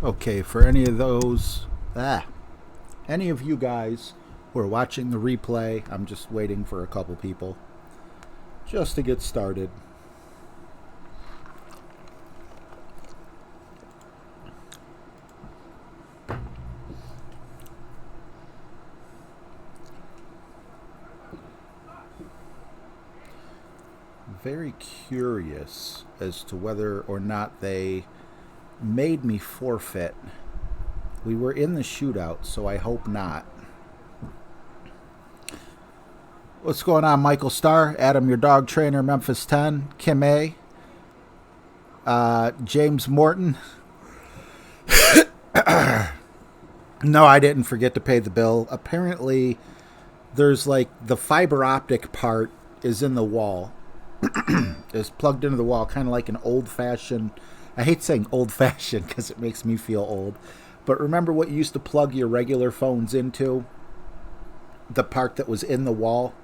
Okay, for any of those, any of you guys who are watching the replay, I'm just waiting for a couple people just to get started. Very curious as to whether or not they made me forfeit. We were in the shootout, so I hope not. What's going on, Michael Starr? Adam, your dog trainer, Memphis 10. Kim A. James Morton. No, I didn't forget to pay the bill. Apparently, there's like the fiber optic part is in the wall. It's plugged into the wall, kind of like an old-fashioned... I hate saying old-fashioned because it makes me feel old. But remember what you used to plug your regular phones into? The part that was in the wall?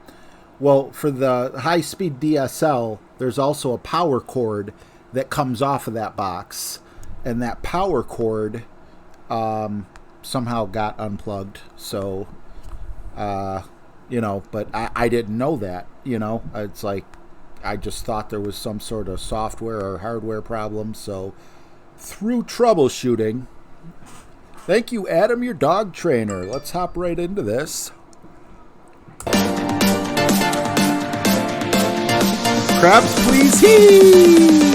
Well, for the high-speed DSL, there's also a power cord that comes off of that box. And that power cord somehow got unplugged. So, but I didn't know that, It's like, I just thought there was some sort of software or hardware problem. So, through troubleshooting, thank you, Adam, your dog trainer. Let's hop right into this. Crabs, please. Hee!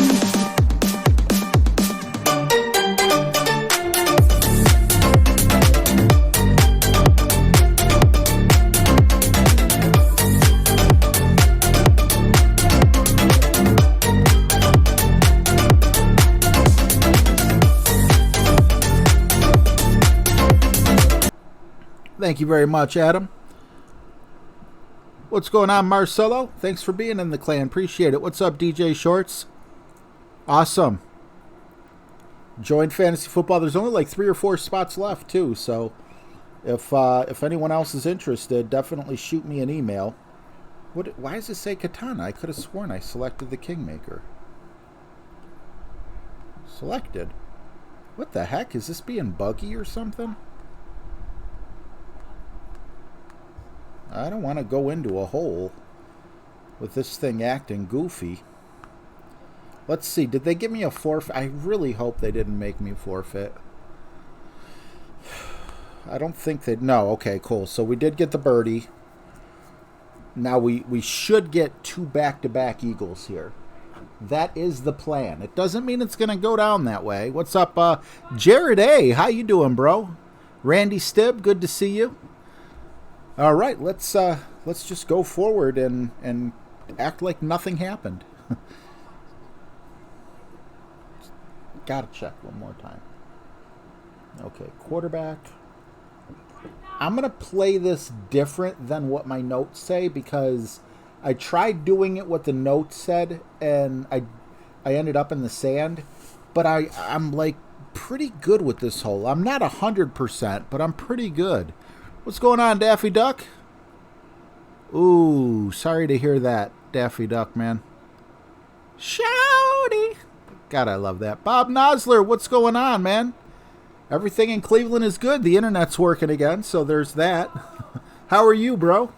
Thank you very much, Adam. What's going on, Marcelo? Thanks for being in the clan. Appreciate it. What's up, DJ Shorts? Awesome. Join Fantasy Football. There's only like 3 or 4 spots left, too. So if anyone else is interested, definitely shoot me an email. Why does it say Katana? I could have sworn I selected the Kingmaker. Selected? What the heck? Is this being buggy or something? I don't want to go into a hole with this thing acting goofy. Let's see. Did they give me a forfeit? I really hope they didn't make me forfeit. I don't think they... No, okay, cool. So we did get the birdie. Now we should get 2 back-to-back eagles here. That is the plan. It doesn't mean it's going to go down that way. What's up, Jared A? How you doing, bro? Randy Stibb, good to see you. All right, let's just go forward and act like nothing happened. Gotta check one more time. Okay, quarterback. I'm gonna play this different than what my notes say because I tried doing it what the notes said and I ended up in the sand. But I'm like pretty good with this hole. I'm not 100%, but I'm pretty good. What's going on, Daffy Duck? Ooh, sorry to hear that, Daffy Duck, man. Shouty! God, I love that. Bob Nosler, what's going on, man? Everything in Cleveland is good. The internet's working again, so there's that. How are you, bro?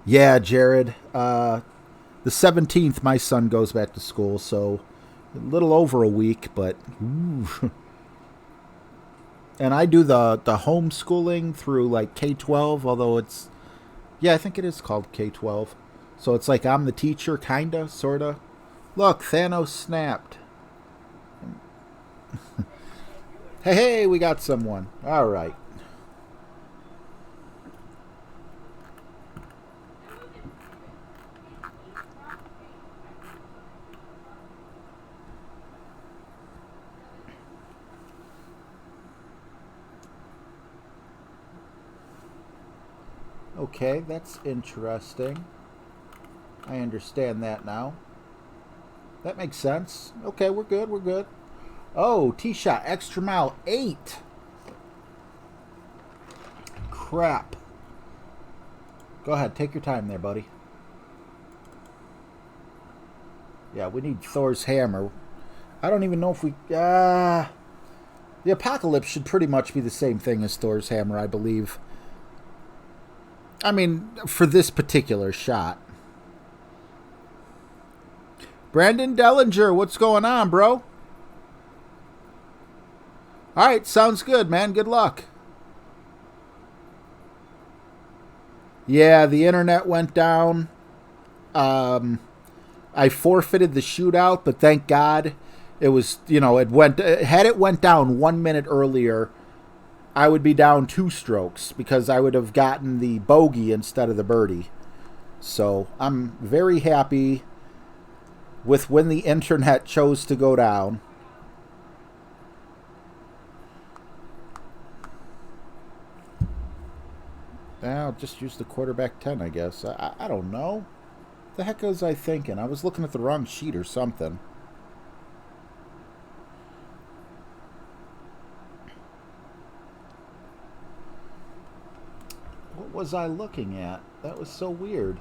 Yeah, Jared. The 17th, my son goes back to school, so... a little over a week, but ooh. And I do the homeschooling through like K-12, although it's, yeah, I think it is called K-12. So it's like I'm the teacher, kinda, sorta. Look, Thanos snapped. Hey, we got someone. All right. Okay, that's interesting. I understand that now. That makes sense. Okay, we're good, we're good. Oh, T-shot, extra mile, 8. Crap. Go ahead, take your time there, buddy. Yeah, we need Thor's hammer. I don't even know if we... the Apocalypse should pretty much be the same thing as Thor's hammer, I believe. I mean, for this particular shot. Brandon Dellinger, what's going on, bro? All right, sounds good, man. Good luck. Yeah, the internet went down. I forfeited the shootout, but thank God it was, you know, had it went down 1 minute earlier, I would be down 2 strokes because I would have gotten the bogey instead of the birdie. So I'm very happy with when the internet chose to go down. I'll just use the quarterback 10, I guess. I don't know. The heck was I thinking? I was looking at the wrong sheet or something. What was I looking at? That was so weird.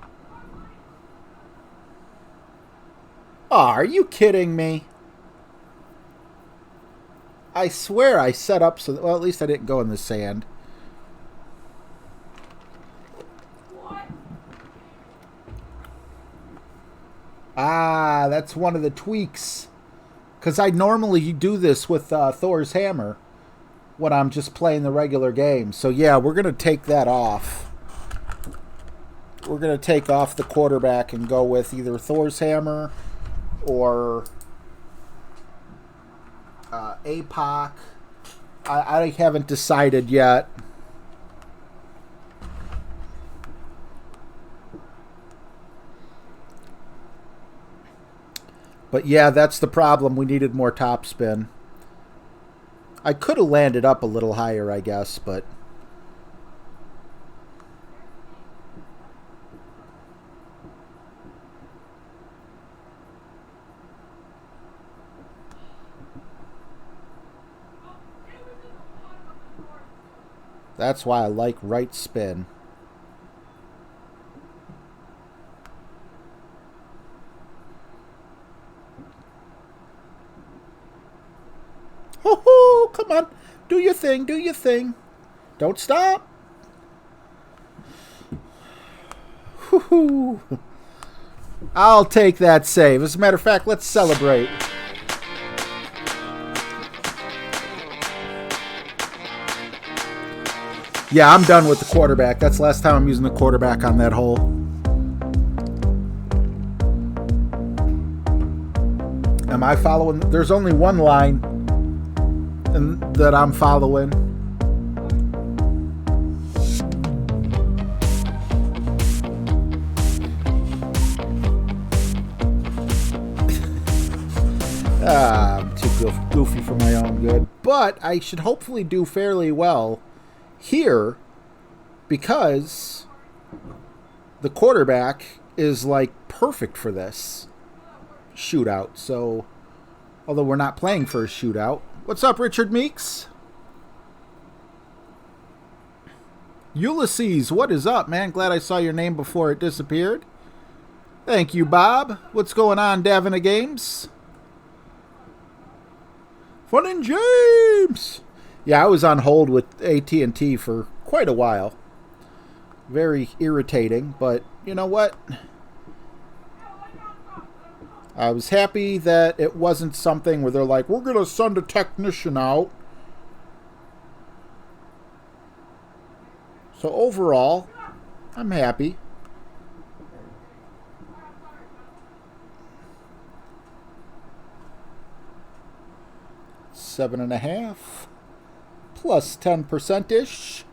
Oh, are you kidding me? I swear I set up so... Well, at least I didn't go in the sand. Ah, that's one of the tweaks. Because I normally do this with Thor's hammer when I'm just playing the regular game. So, yeah, we're going to take that off. We're going to take off the quarterback and go with either Thor's hammer or APOC. I haven't decided yet. But yeah, that's the problem. We needed more topspin. I could have landed up a little higher, I guess, but... That's why I like right spin. Ho-ho! Come on. Do your thing. Do your thing. Don't stop. Hoo-hoo. I'll take that save. As a matter of fact, let's celebrate. Yeah, I'm done with the quarterback. That's the last time I'm using the quarterback on that hole. Am I following? There's only one line that I'm following. I'm too goofy for my own good. But I should hopefully do fairly well here because the quarterback is like perfect for this shootout. So, although we're not playing for a shootout. What's up, Richard Meeks? Ulysses, what is up, man? Glad I saw your name before it disappeared. Thank you, Bob. What's going on, Davina Games? Fun and James. Yeah, I was on hold with AT&T for quite a while. Very irritating, but you know what? I was happy that it wasn't something where they're like, we're going to send a technician out. So overall, I'm happy. $7.5 plus 10%-ish.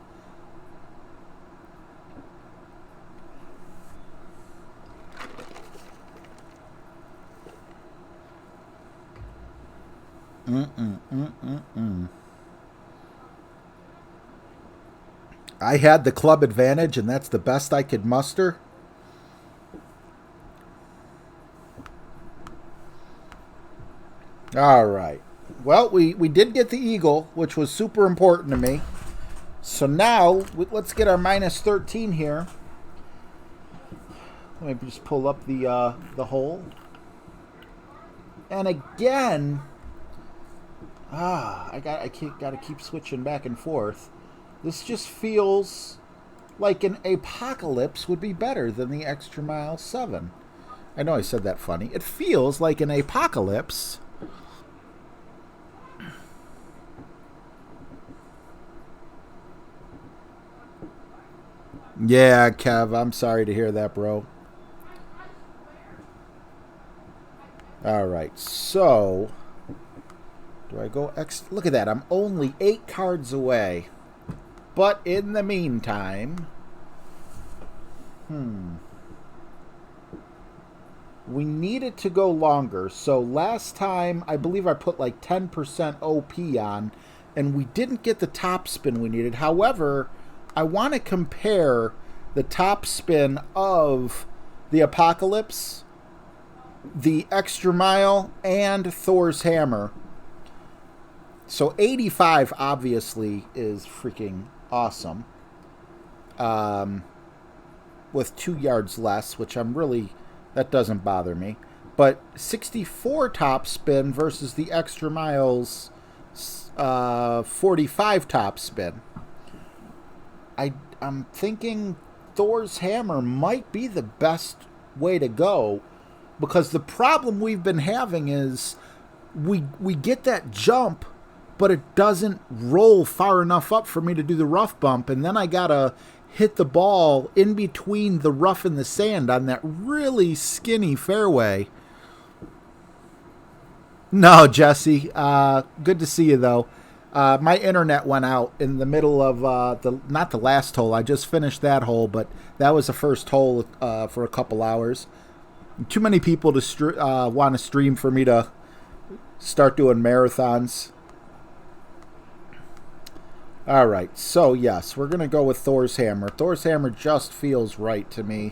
I had the club advantage, and that's the best I could muster. All right. Well, we did get the eagle, which was super important to me. So now, let's get our minus 13 here. Let me just pull up the hole. And again, I gotta keep switching back and forth. This just feels like an Apocalypse would be better than the Extra Mile 7. I know I said that funny. It feels like an Apocalypse. Yeah, Kev, I'm sorry to hear that, bro. Alright, so... do I go X? Look at that, I'm only 8 cards away. But in the meantime... we needed to go longer. So last time, I believe I put like 10% OP on, and we didn't get the top spin we needed. However, I want to compare the top spin of the Apocalypse, the Extra Mile, and Thor's Hammer. So 85 obviously is freaking awesome. With 2 yards less, which I'm really... that doesn't bother me. But 64 top spin versus the Extra Mile's 45 top spin. I'm thinking Thor's Hammer might be the best way to go, because the problem we've been having is we get that jump, but it doesn't roll far enough up for me to do the rough bump, and then I gotta hit the ball in between the rough and the sand on that really skinny fairway. No, Jesse. Good to see you, though. My internet went out in the middle of not the last hole. I just finished that hole, but that was the first hole for a couple hours. Too many people to want to stream for me to start doing marathons. All right, so yes, we're going to go with Thor's Hammer. Thor's Hammer just feels right to me.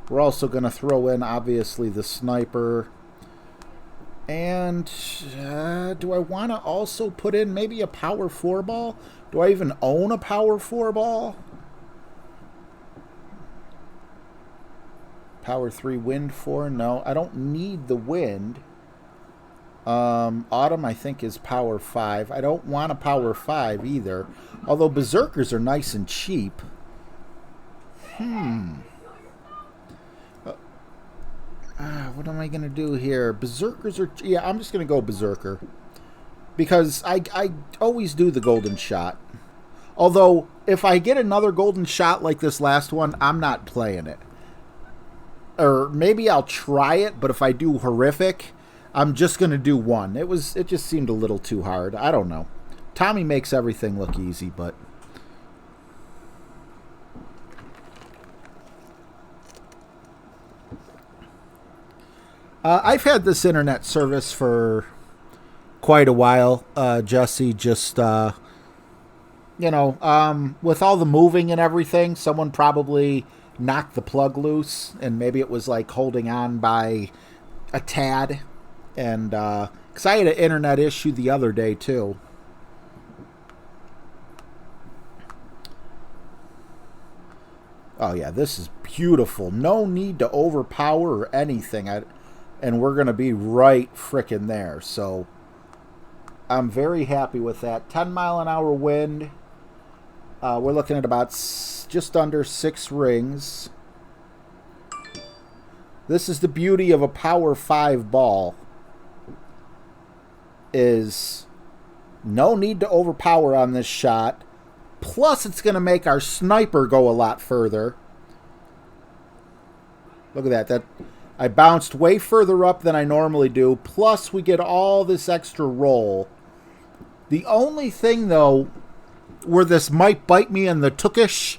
We're also going to throw in, obviously, the Sniper. And do I want to also put in maybe a Power 4 ball? Do I even own a Power 4 ball? Power 3 Wind 4? No, I don't need the Wind. Autumn, I think, is Power 5. I don't want a Power 5 either. Although Berserkers are nice and cheap. What am I going to do here? Berserkers are... yeah, I'm just going to go Berserker. Because I always do the golden shot. Although, if I get another golden shot like this last one, I'm not playing it. Or maybe I'll try it, but if I do horrific... I'm just going to do one. It just seemed a little too hard. I don't know. Tommy makes everything look easy, but... I've had this internet service for quite a while, Jesse. Just, with all the moving and everything, someone probably knocked the plug loose, and maybe it was like holding on by a tad. And, because I had an internet issue the other day, too. Oh, yeah, this is beautiful. No need to overpower or anything. And we're going to be right frickin' there. So, I'm very happy with that. 10-mile-an-hour wind. We're looking at about just under 6 rings. This is the beauty of a Power 5 ball. Is no need to overpower on this shot. Plus, it's going to make our Sniper go a lot further. Look at that. I bounced way further up than I normally do. Plus, we get all this extra roll. The only thing, though, where this might bite me in the tookish...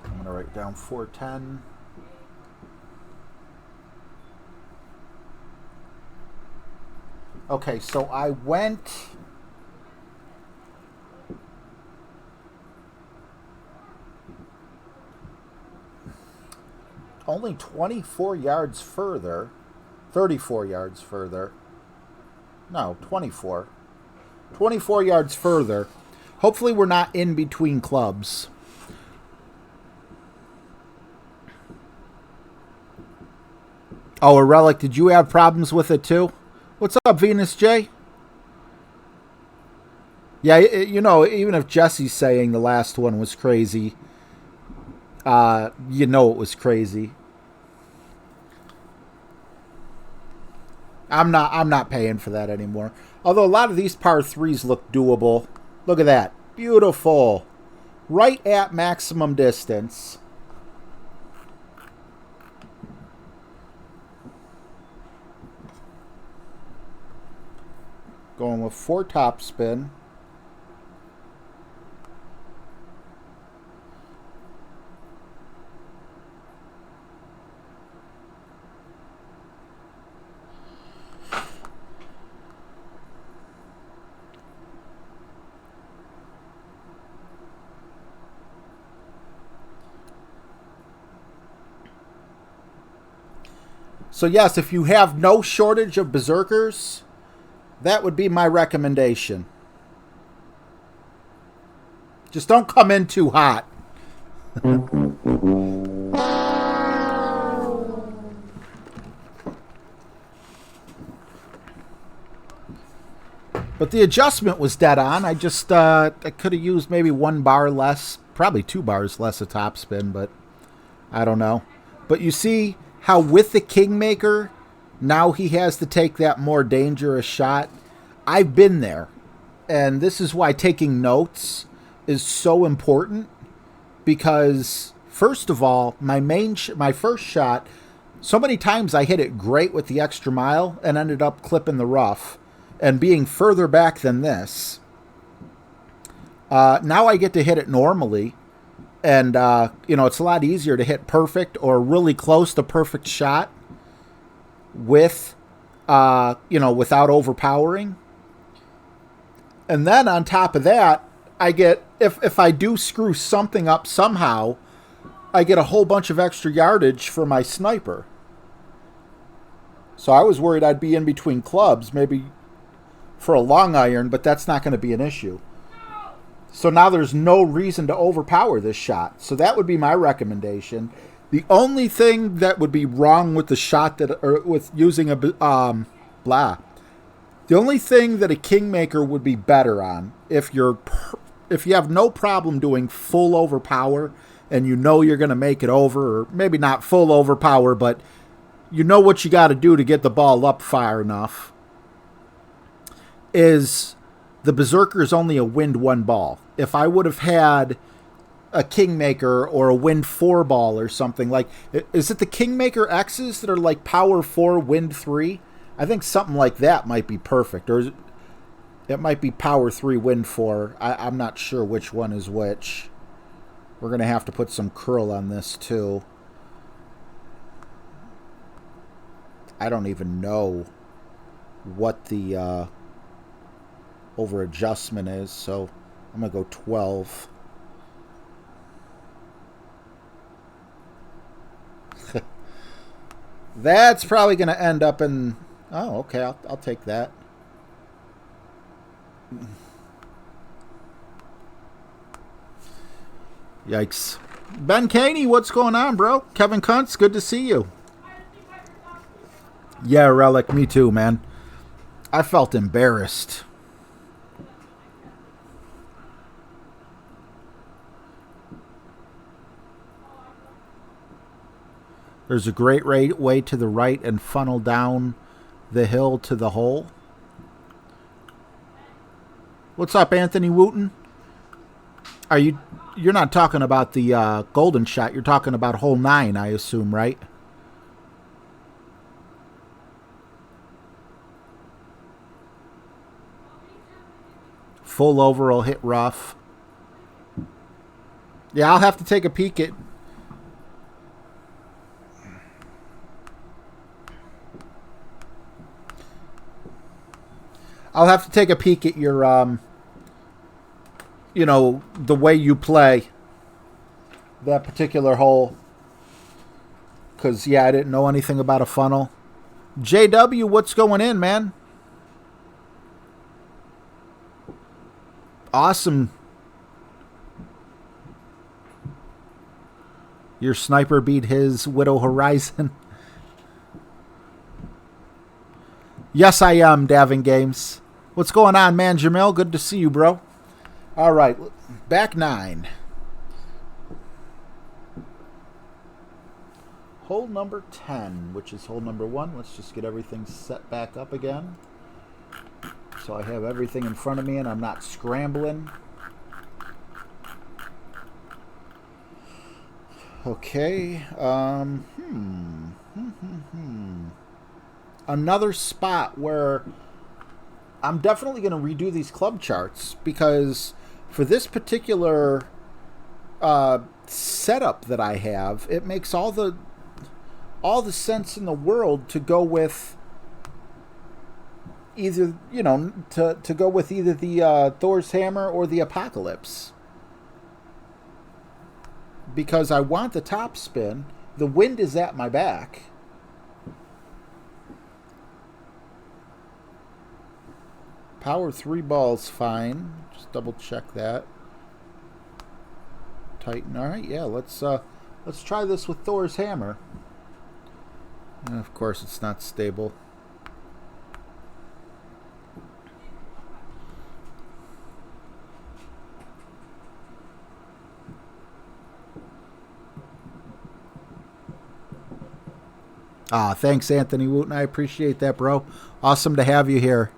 I'm going to write down 410. Okay, so I went... only 24 yards further. 34 yards further. No, 24. 24 yards further. Hopefully we're not in between clubs. Oh, a Relic, did you have problems with it too? What's up, Venus J? Yeah, you know, even if Jesse's saying the last one was crazy, you know it was crazy. I'm not paying for that anymore. Although a lot of these par threes look doable. Look at that. Beautiful. Right at maximum distance. Going with 4 top spin. So yes, if you have no shortage of berserkers, that would be my recommendation. Just don't come in too hot. But the adjustment was dead on. I just I could have used maybe 1 bar less, probably 2 bars less of topspin, but I don't know. But you see how with the Kingmaker, now he has to take that more dangerous shot. I've been there. And this is why taking notes is so important. Because, first of all, my first shot, so many times I hit it great with the extra mile and ended up clipping the rough and being further back than this. Now I get to hit it normally. And, you know, it's a lot easier to hit perfect or really close to perfect shot with, you know, without overpowering. And then on top of that, I get, if I do screw something up somehow, I get a whole bunch of extra yardage for my sniper. So I was worried I'd be in between clubs, maybe for a long iron, but that's not going to be an issue. So now there's no reason to overpower this shot. So that would be my recommendation. The only thing that would be wrong with the shot that, or with using a the only thing that a Kingmaker would be better on, if you have no problem doing full overpower and you know you're going to make it over, or maybe not full overpower, but you know what you got to do to get the ball up far enough, is the Berserker is only a wind 1 ball. If I would have had a Kingmaker or a wind 4 ball or something, like, is it the Kingmaker X's that are like power 4, wind 3? I think something like that might be perfect. Or it might be power 3, wind 4. I'm not sure which one is which. We're going to have to put some curl on this too. I don't even know what the over adjustment is, so I'm going to go 12. That's probably going to end up in... Oh, okay, I'll take that. Yikes. Ben Caney, what's going on, bro? Kevin Kuntz, good to see you. Yeah, Relic, me too, man. I felt embarrassed. There's a great way to the right and funnel down the hill to the hole. What's up, Anthony Wooten? You're not talking about the golden shot. You're talking about hole 9, I assume, right? Full over will hit rough. Yeah, I'll have to take a peek at... I'll have to take a peek at your, you know, the way you play that particular hole. Because, yeah, I didn't know anything about a funnel. JW, what's going in, man? Awesome. Your sniper beat his Widow Horizon. Yes, I am, Davin Games. What's going on, man? Jamil, good to see you, bro. All right, back 9. Hole number 10, which is hole number 1. Let's just get everything set back up again. So I have everything in front of me and I'm not scrambling. Okay. Another spot where I'm definitely going to redo these club charts, because for this particular setup that I have, it makes all the sense in the world to go with either, you know, to go with either the Thor's Hammer or the Apocalypse, because I want the top spin. The wind is at my back. Power 3 balls fine. Just double check that. Tighten. All right, yeah. Let's try this with Thor's Hammer. And of course, it's not stable. Thanks, Anthony Wooten. I appreciate that, bro. Awesome to have you here.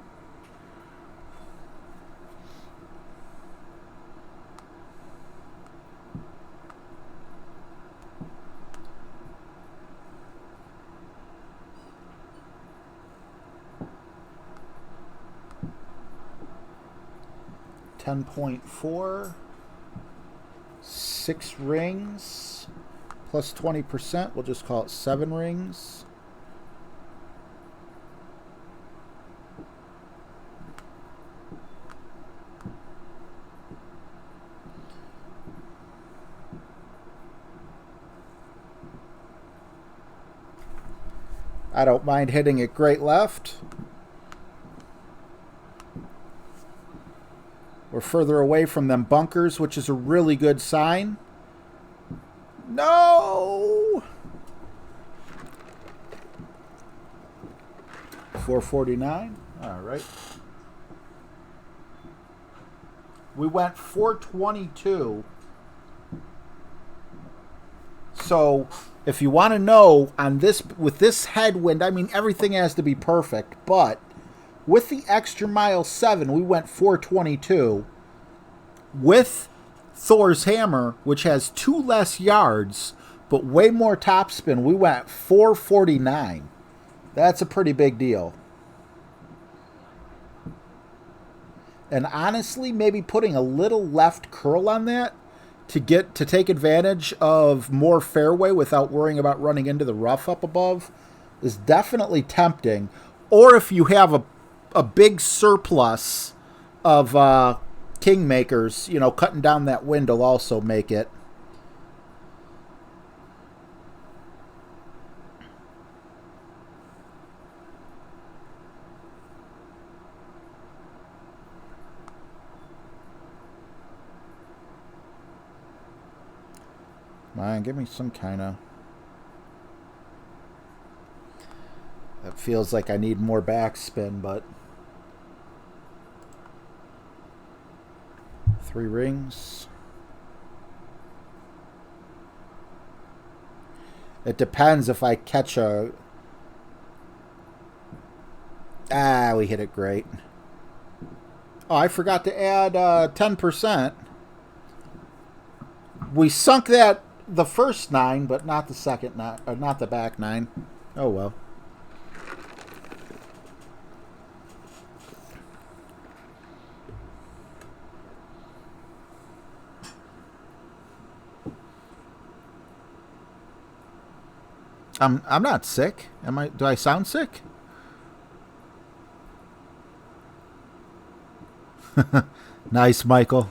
$10.4, 6 rings, plus 20%. We'll just call it 7 rings. I don't mind hitting it great left. We're further away from them bunkers, which is a really good sign. No! 449. All right. We went 422. So, if you want to know on this, with this headwind, I mean, everything has to be perfect, but with the extra mile 7, we went 422. With Thor's Hammer, which has 2 less yards, but way more topspin, we went 449. That's a pretty big deal. And honestly, maybe putting a little left curl on that to take advantage of more fairway without worrying about running into the rough up above is definitely tempting. Or if you have a big surplus of Kingmakers, you know, cutting down that wind will also make it. Man, give me some kind of... That feels like I need more backspin, but... 3 rings. It depends if I catch a... we hit it great. Oh, I forgot to add 10%. We sunk that the first 9, but not the second 9, or not the back 9. Oh well. I'm not sick. Am I? Do I sound sick? Nice, Michael.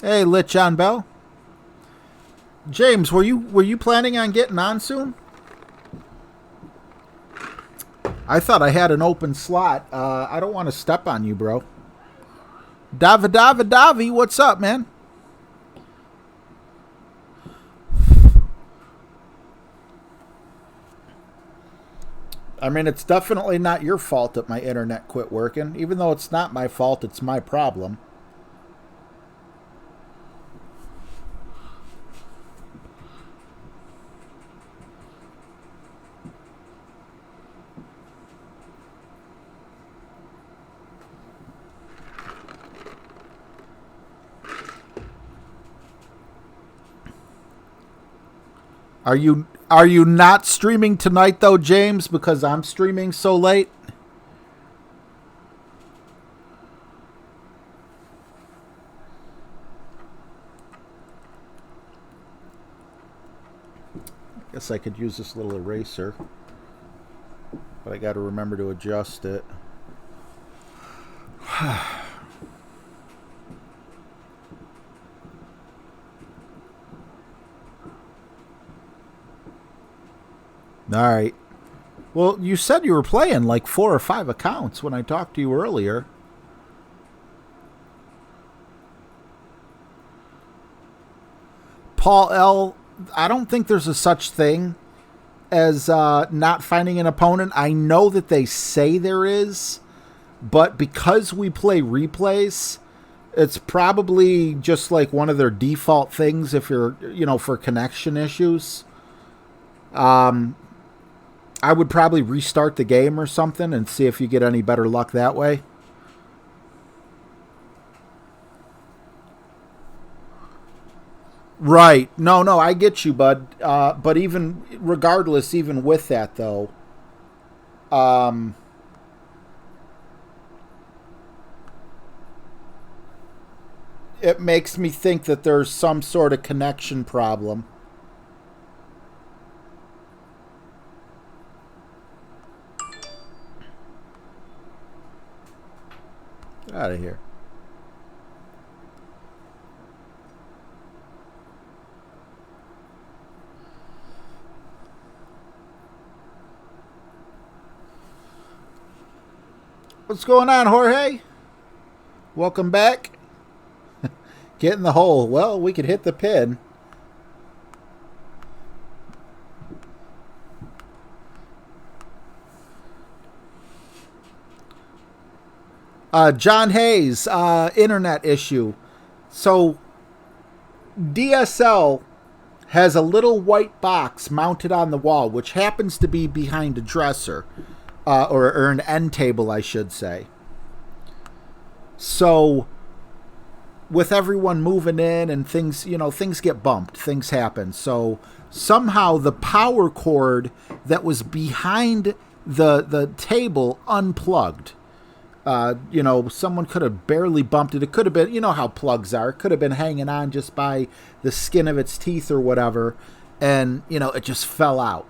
Hey, Lit John Bell. James, were you planning on getting on soon? I thought I had an open slot. I don't want to step on you, bro. Davi, what's up, man? I mean, it's definitely not your fault that my internet quit working. Even though it's not my fault, it's my problem. Are you not streaming tonight though, James? Because I'm streaming so late. Guess I could use this little eraser, but I got to remember to adjust it. All right. Well, you said you were playing like 4 or 5 accounts when I talked to you earlier. Paul L., I don't think there's a such thing as not finding an opponent. I know that they say there is, but because we play replays, it's probably just like one of their default things if you're, for connection issues. I would probably restart the game or something and see if you get any better luck that way. Right. No, I get you, bud. But even regardless, even with that, though, it makes me think that there's some sort of connection problem. Get out of here. What's going on, Jorge? Welcome back. Get in the hole. Well, we could hit the pin. John Hayes, internet issue. So, DSL has a little white box mounted on the wall, which happens to be behind a dresser. Or an end table, I should say. So, with everyone moving in and things, things get bumped. Things happen. So, somehow the power cord that was behind the table unplugged. Someone could have barely bumped it. It could have been, how plugs are. It could have been hanging on just by the skin of its teeth or whatever. And, it just fell out.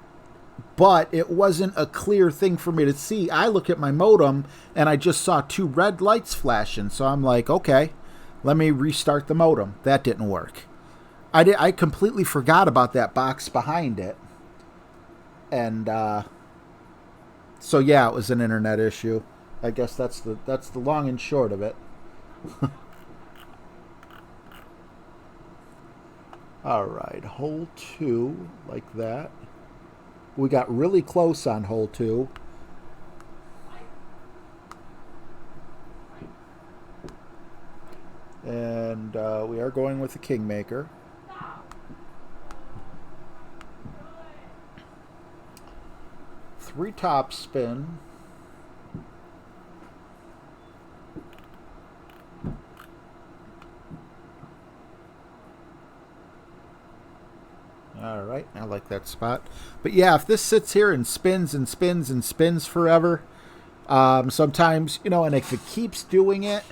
But it wasn't a clear thing for me to see. I look at my modem, and I just saw 2 red lights flashing. So I'm like, okay, let me restart the modem. That didn't work. I completely forgot about that box behind it. And so, yeah, it was an internet issue. I guess that's the long and short of it. All right, hole 2, like that. We got really close on hole 2. And we are going with the Kingmaker. Three top spin. All right, I like that spot. But yeah, if this sits here and spins and spins and spins forever, sometimes, and if it keeps doing it,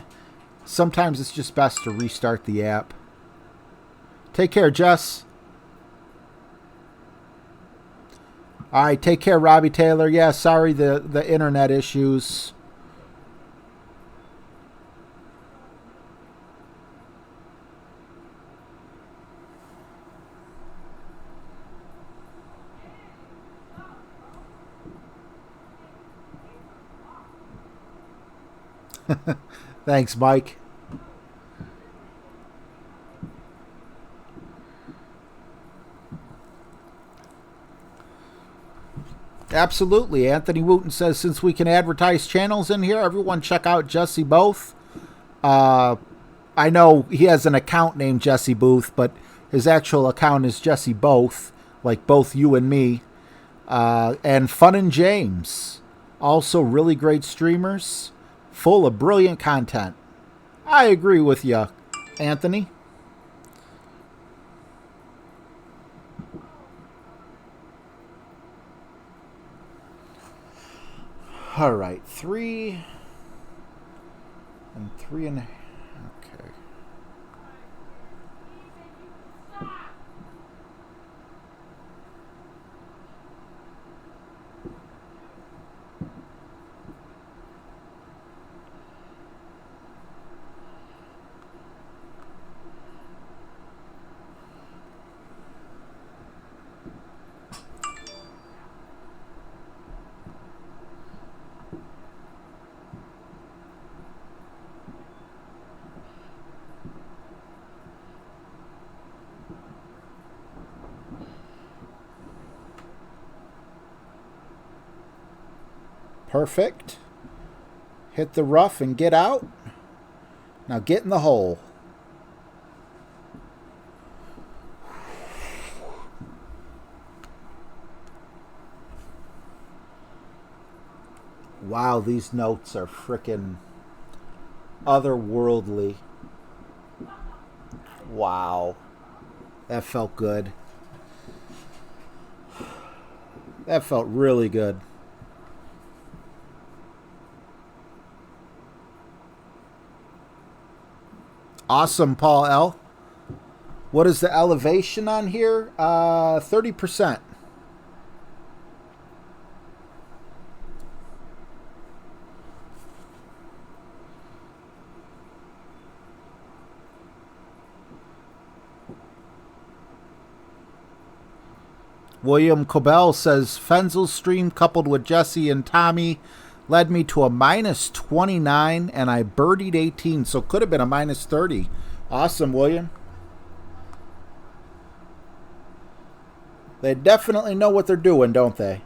sometimes it's just best to restart the app. Take care, Jess. All right, take care, Robbie Taylor. Yeah, sorry, the internet issues. Thanks, Mike. Absolutely. Anthony Wooten says, since we can advertise channels in here, everyone check out Jesse Both. I know he has an account named Jesse Booth, but his actual account is Jesse Both, like both you and me. And Fun and James, also really great streamers, full of brilliant content. I agree with you, Anthony. All right, 3 and 3.5. Okay. Perfect. Hit the rough and get out. Now get in the hole. Wow, these notes are frickin' otherworldly. Wow. That felt good. That felt really good. Awesome, Paul L. What is the elevation on here? 30%. William Cobell says, Fenzel's stream coupled with Jesse and Tommy led me to a minus 29, and I birdied 18, so could have been a minus 30. Awesome, William. They definitely know what they're doing, don't they?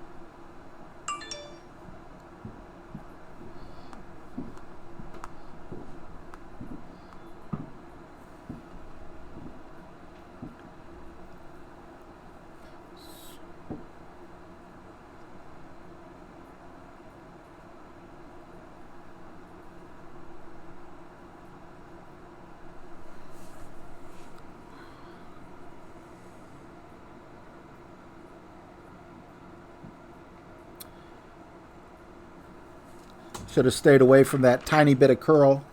Should have stayed away from that tiny bit of curl.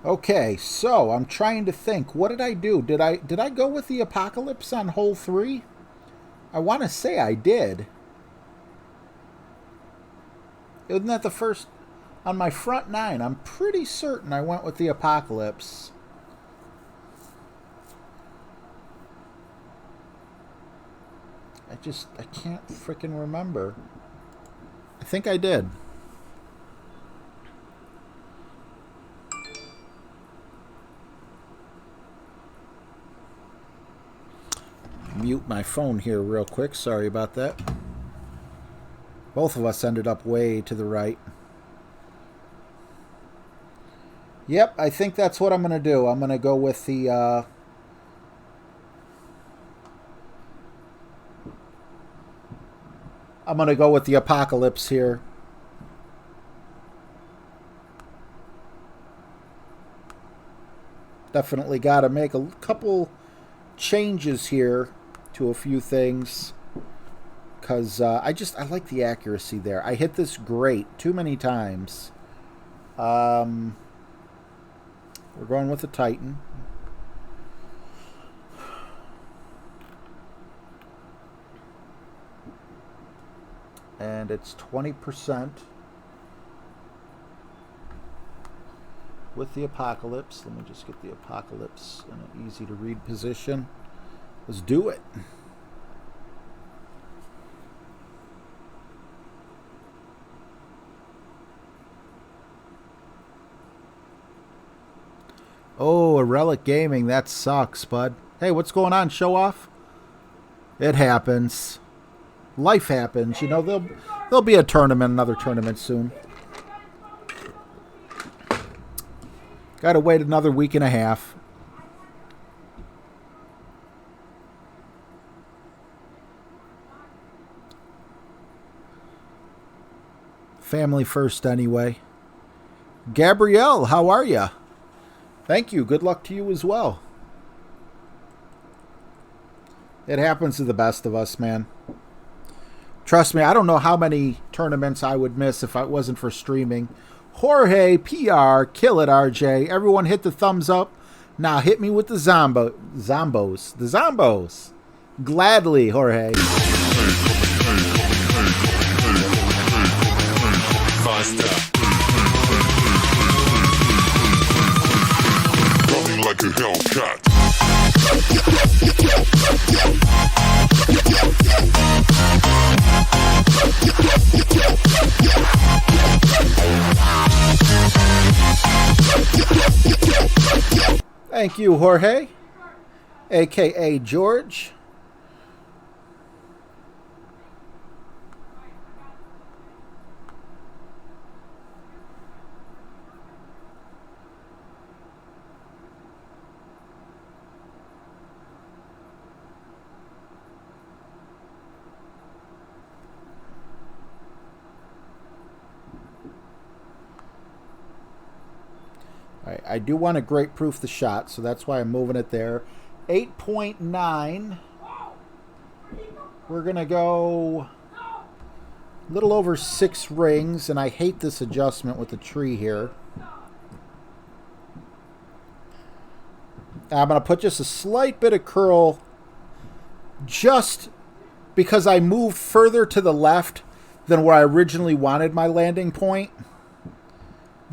Okay, so I'm trying to think. What did I do? Did I go with the Apocalypse on hole 3? I want to say I did. Isn't that the first on my front 9? I'm pretty certain I went with the Apocalypse. I can't frickin' remember. I think I did. Mute my phone here real quick. Sorry about that. Both of us ended up way to the right. Yep, I think that's what I'm going to do. I'm going to go with the... I'm going to go with the Apocalypse here. Definitely got to make a couple changes here to a few things. Because I like the accuracy there. I hit this great too many times. We're going with the Titan. And it's 20% with the Apocalypse. Let me just get the Apocalypse in an easy to read position. Let's do it. Oh, a Relic Gaming. That sucks, bud. Hey, what's going on? Show off? It happens. Life happens. You know, there'll be a tournament, another tournament soon. Got to wait another week and a half. Family first anyway. Gabrielle, how are you? Thank you. Good luck to you as well. It happens to the best of us, man. Trust me, I don't know how many tournaments I would miss if it wasn't for streaming. Jorge, PR, kill it, RJ. Everyone hit the thumbs up. Now hit me with the zombos. The zombos. Gladly, Jorge. Running like a Hellcat. Thank you, Jorge, a.k.a. George. I do want to great proof the shot, so that's why I'm moving it there. 8.9. We're going to go a little over 6 rings, and I hate this adjustment with the tree here. I'm going to put just a slight bit of curl just because I moved further to the left than where I originally wanted my landing point.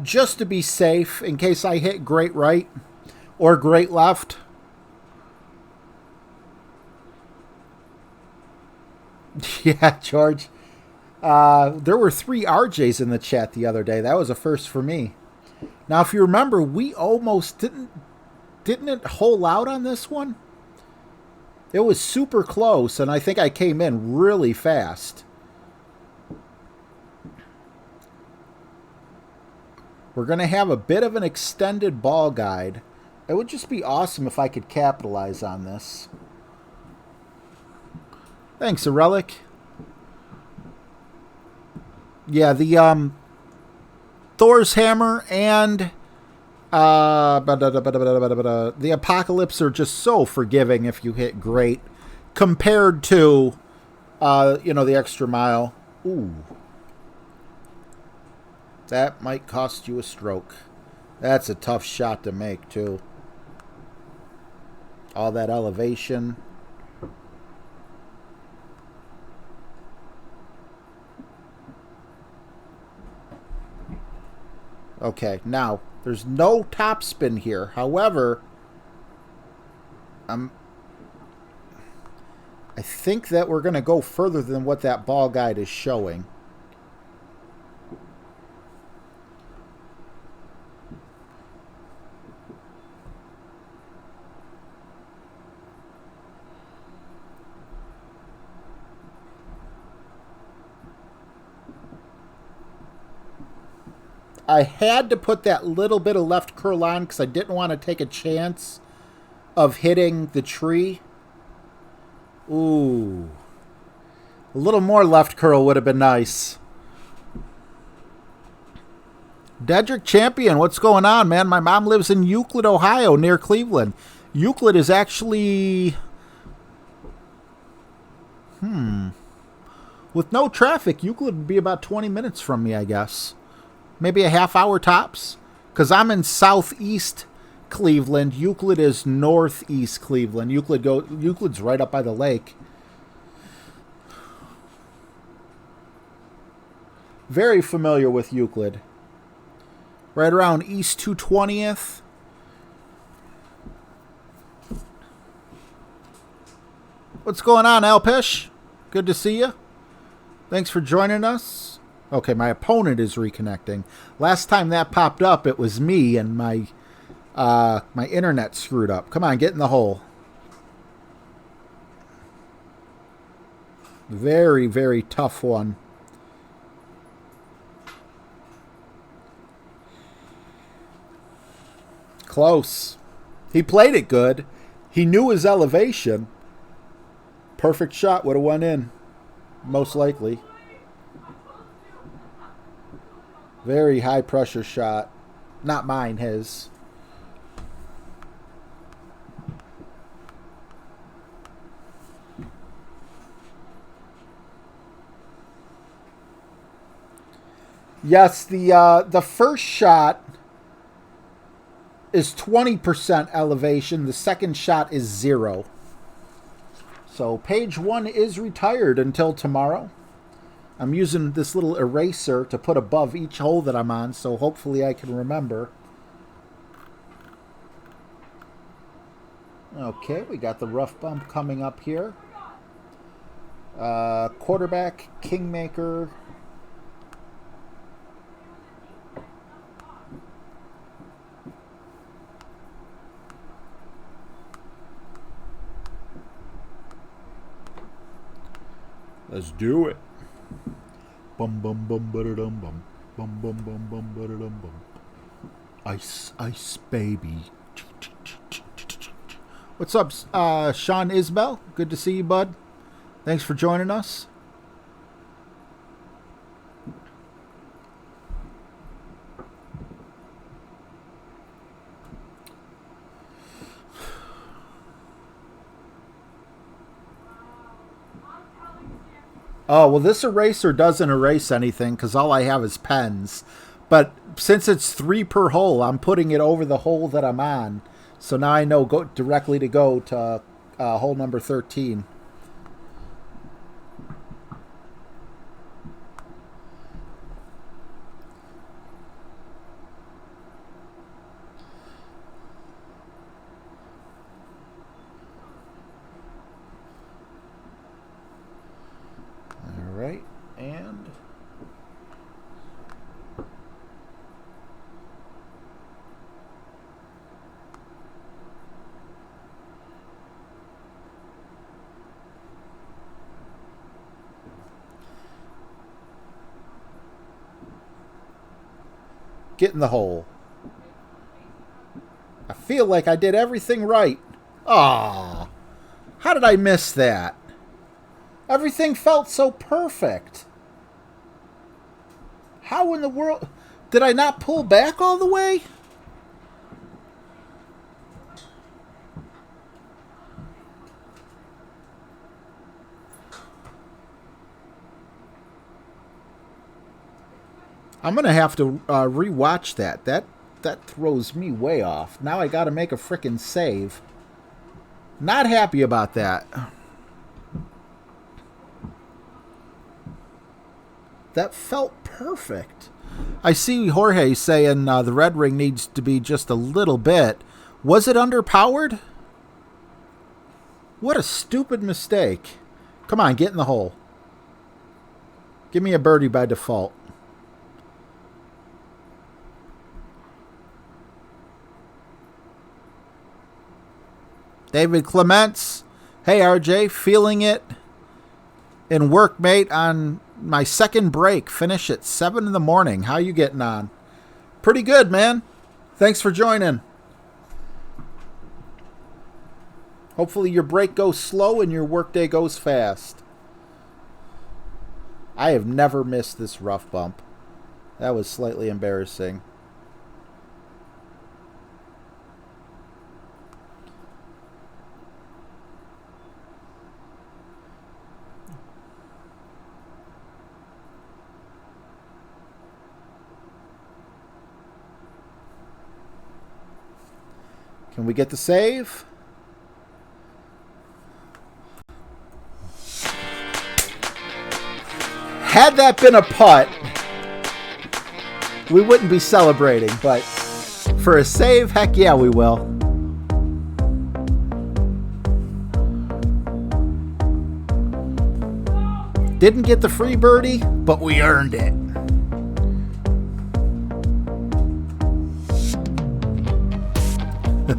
Just to be safe, in case I hit great right or great left. Yeah, George. There were 3 RJs in the chat the other day. That was a first for me. Now, if you remember, we almost didn't it hole out on this one? It was super close, and I think I came in really fast. We're going to have a bit of an extended ball guide. It would just be awesome if I could capitalize on this. Thanks, a relic. Yeah, the Thor's hammer and the Apocalypse are just so forgiving if you hit great compared to the extra mile. Ooh. That might cost you a stroke. That's a tough shot to make, too. All that elevation. Okay, now, there's no topspin here. However, I think that we're going to go further than what that ball guide is showing. I had to put that little bit of left curl on because I didn't want to take a chance of hitting the tree. Ooh. A little more left curl would have been nice. Dedrick Champion, what's going on, man? My mom lives in Euclid, Ohio, near Cleveland. Euclid is actually... With no traffic, Euclid would be about 20 minutes from me, I guess. Maybe a half hour tops. Because I'm in southeast Cleveland. Euclid is northeast Cleveland. Euclid's right up by the lake. Very familiar with Euclid. Right around East 220th. What's going on, Alpish? Good to see you. Thanks for joining us. Okay, my opponent is reconnecting. Last time that popped up, it was me and my internet screwed up. Come on, get in the hole. Very, very tough one. Close. He played it good. He knew his elevation. Perfect shot would have went in. Most likely. Very high pressure shot. Not mine, his. Yes, the first shot is 20% elevation. The second shot is 0. So page 1 is retired until tomorrow. I'm using this little eraser to put above each hole that I'm on, so hopefully I can remember. Okay, we got the rough bump coming up here. Quarterback, Kingmaker. Let's do it. Bum bum bum ba-da-dum bum. Bum bum bum bum ba-da-dum bum. Ice, ice, baby. What's up, Sean Isbell? Good to see you, bud. Thanks for joining us. Oh, well, this eraser doesn't erase anything because all I have is pens. But since it's 3 per hole, I'm putting it over the hole that I'm on. So now I know directly to go to hole number 13. All right, and get in the hole. I feel like I did everything right. Ah, how did I miss that? Everything felt so perfect. How in the world did I not pull back all the way? I'm going to have to rewatch that. That throws me way off. Now I got to make a frickin' save. Not happy about that. That felt perfect. I see Jorge saying the red ring needs to be just a little bit. Was it underpowered? What a stupid mistake. Come on, get in the hole. Give me a birdie by default. David Clements. Hey, RJ. Feeling it in work, mate, on my second break. Finish at 7 in the morning. How you getting on? Pretty good, man. Thanks for joining. Hopefully your break goes slow and your workday goes fast. I have never missed this rough bump. That was slightly embarrassing. Can we get the save? Had that been a putt, we wouldn't be celebrating, but for a save, heck yeah, we will. Didn't get the free birdie, but we earned it.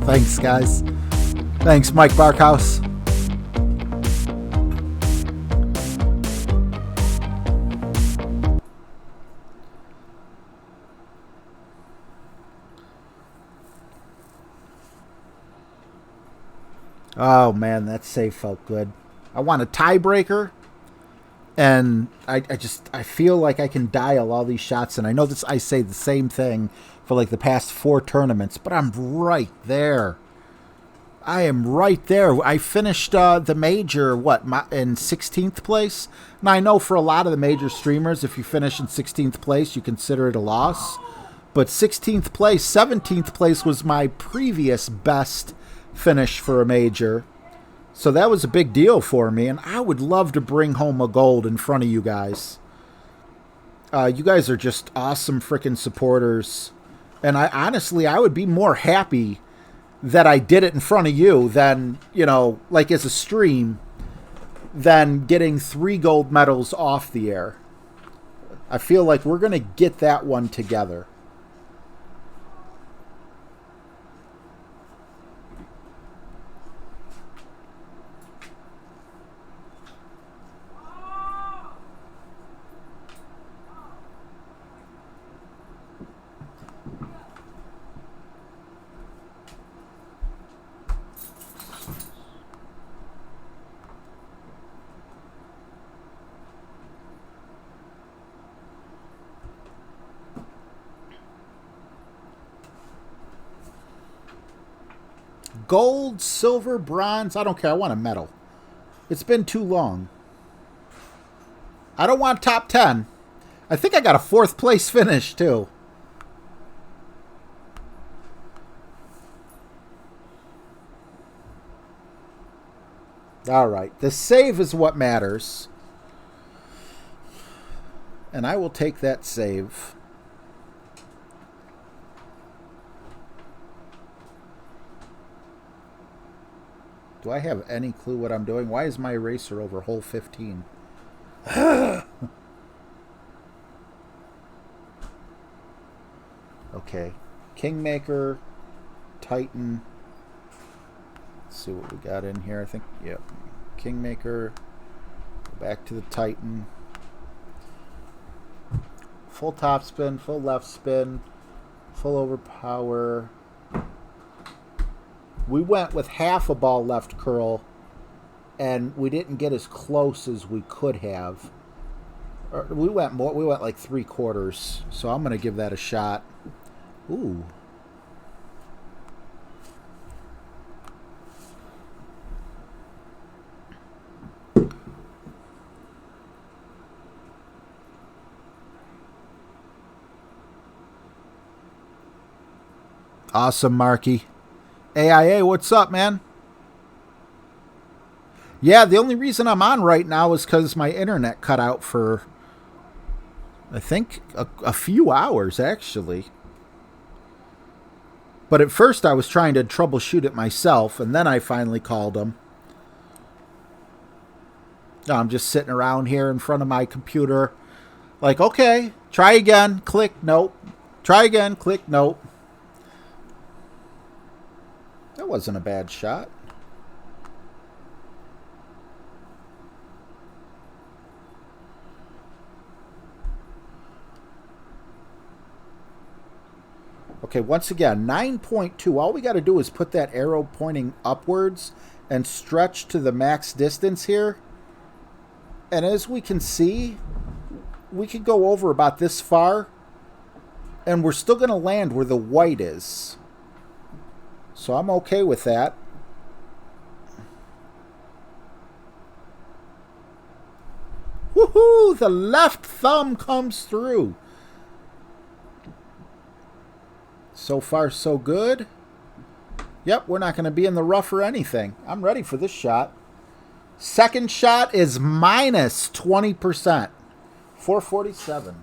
Thanks, guys. Thanks, Mike Barkhouse. Oh man, that save felt good. I want a tiebreaker, and I feel like I can dial all these shots. And I know this. I say the same thing for like the past 4 tournaments, but I'm right there. I am right there. I finished the major, in 16th place? Now, I know for a lot of the major streamers, if you finish in 16th place, you consider it a loss. But 16th place, 17th place was my previous best finish for a major. So that was a big deal for me, and I would love to bring home a gold in front of you guys. You guys are just awesome freaking supporters. And I would be more happy that I did it in front of you than, like as a stream, than getting 3 gold medals off the air. I feel like we're going to get that one together. Gold, silver, bronze, I don't care. I want a medal. It's been too long. I don't want top 10. I think I got a 4th place finish, too. All right. The save is what matters. And I will take that save. Do I have any clue what I'm doing? Why is my eraser over hole 15? Okay. Kingmaker, Titan. Let's see what we got in here. I think, yep. Kingmaker. Go back to the Titan. Full top spin, full left spin, full overpower. We went with half a ball left curl, and we didn't get as close as we could have. We went like 3/4, so I'm going to give that a shot. Ooh. Awesome, Marky. AIA, what's up, man? Yeah, the only reason I'm on right now is because my internet cut out for, I think, a few hours, actually. But at first I was trying to troubleshoot it myself, and then I finally called them. I'm just sitting around here in front of my computer, like, okay, try again, click, nope. Try again, click, nope. That wasn't a bad shot. Okay, once again, 9.2. All we got to do is put that arrow pointing upwards and stretch to the max distance here. And as we can see, we could go over about this far, and we're still going to land where the white is. So I'm okay with that. Woohoo! The left thumb comes through. So far, so good. Yep, we're not going to be in the rough or anything. I'm ready for this shot. Second shot is minus 20%. 447.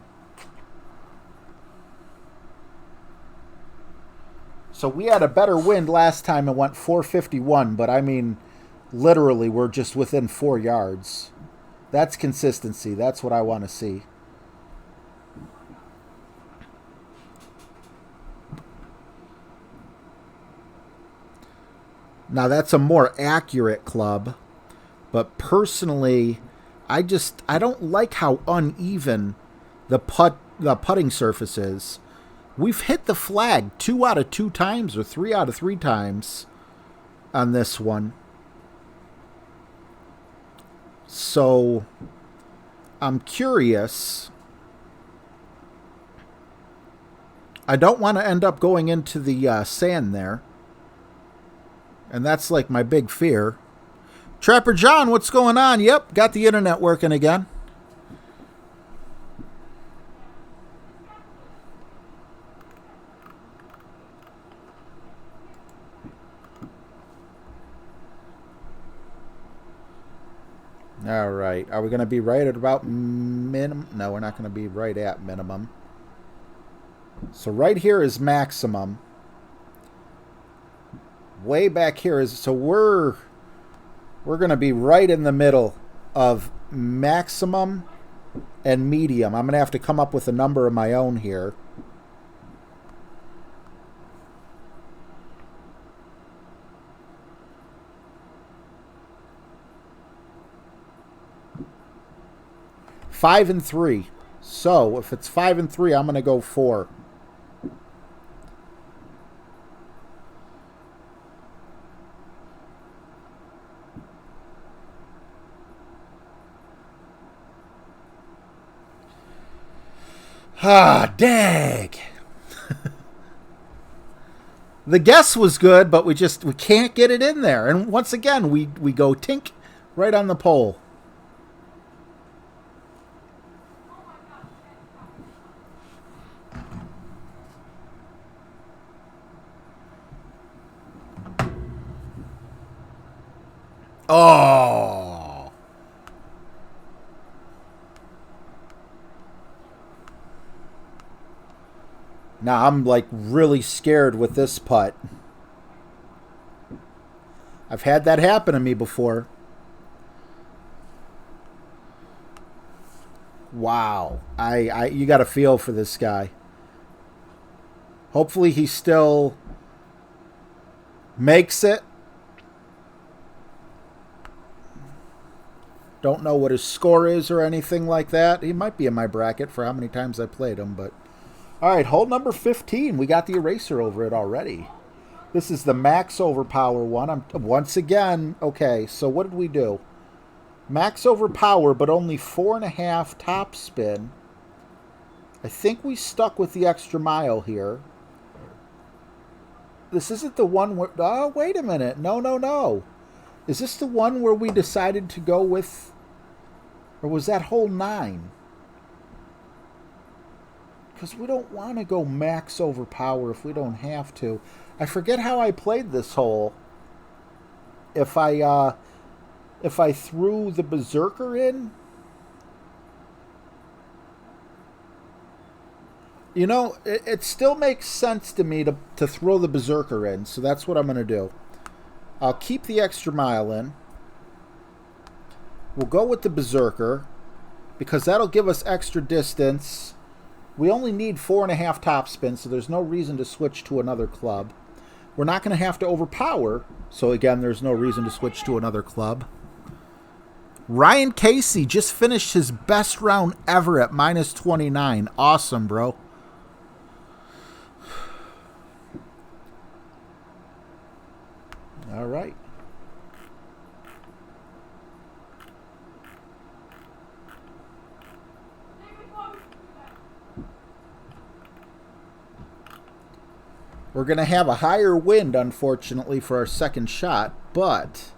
So we had a better wind last time and went 451, but I mean, literally, we're just within 4 yards. That's consistency. That's what I want to see. Now, that's a more accurate club, but personally, I don't like how uneven the putting surface is. We've hit the flag 2 out of 2 times or 3 out of 3 times on this one. So I'm curious. I don't want to end up going into the sand there. And that's like my big fear. Trapper John, what's going on? Yep, got the internet working again. All right. Are we going to be right at about minimum? No, we're not going to be right at minimum. So right here is maximum. Way back here is... So we're going to be right in the middle of maximum and medium. I'm going to have to come up with a number of my own here. Five and 3. So if it's 5 and 3, I'm going to go 4. Ah, dang. The guess was good, but we can't get it in there. And once again, we go tink right on the pole. Oh. Now I'm like really scared with this putt. I've had that happen to me before. Wow. You got a feel for this guy. Hopefully he still makes it. Don't know what his score is or anything like that. He might be in my bracket for how many times I played him, but... All right, hole number 15. We got the eraser over it already. This is the max overpower one. Once again, okay, so what did we do? Max overpower, but only 4.5 top spin. I think we stuck with the extra mile here. This isn't the one where... Oh, wait a minute. No. Is this the one where we decided to go with... Or was that hole 9? Because we don't want to go max overpower if we don't have to. I forget how I played this hole. If I threw the Berserker in... You know, it still makes sense to me to throw the Berserker in, so that's what I'm going to do. I'll keep the extra mile in. We'll go with the Berserker, because that'll give us extra distance. We only need 4.5 top spin, so there's no reason to switch to another club. We're not going to have to overpower, so again, there's no reason to switch to another club. Ryan Casey just finished his best round ever at minus 29. Awesome, bro. All right. We're going to have a higher wind, unfortunately, for our second shot, but...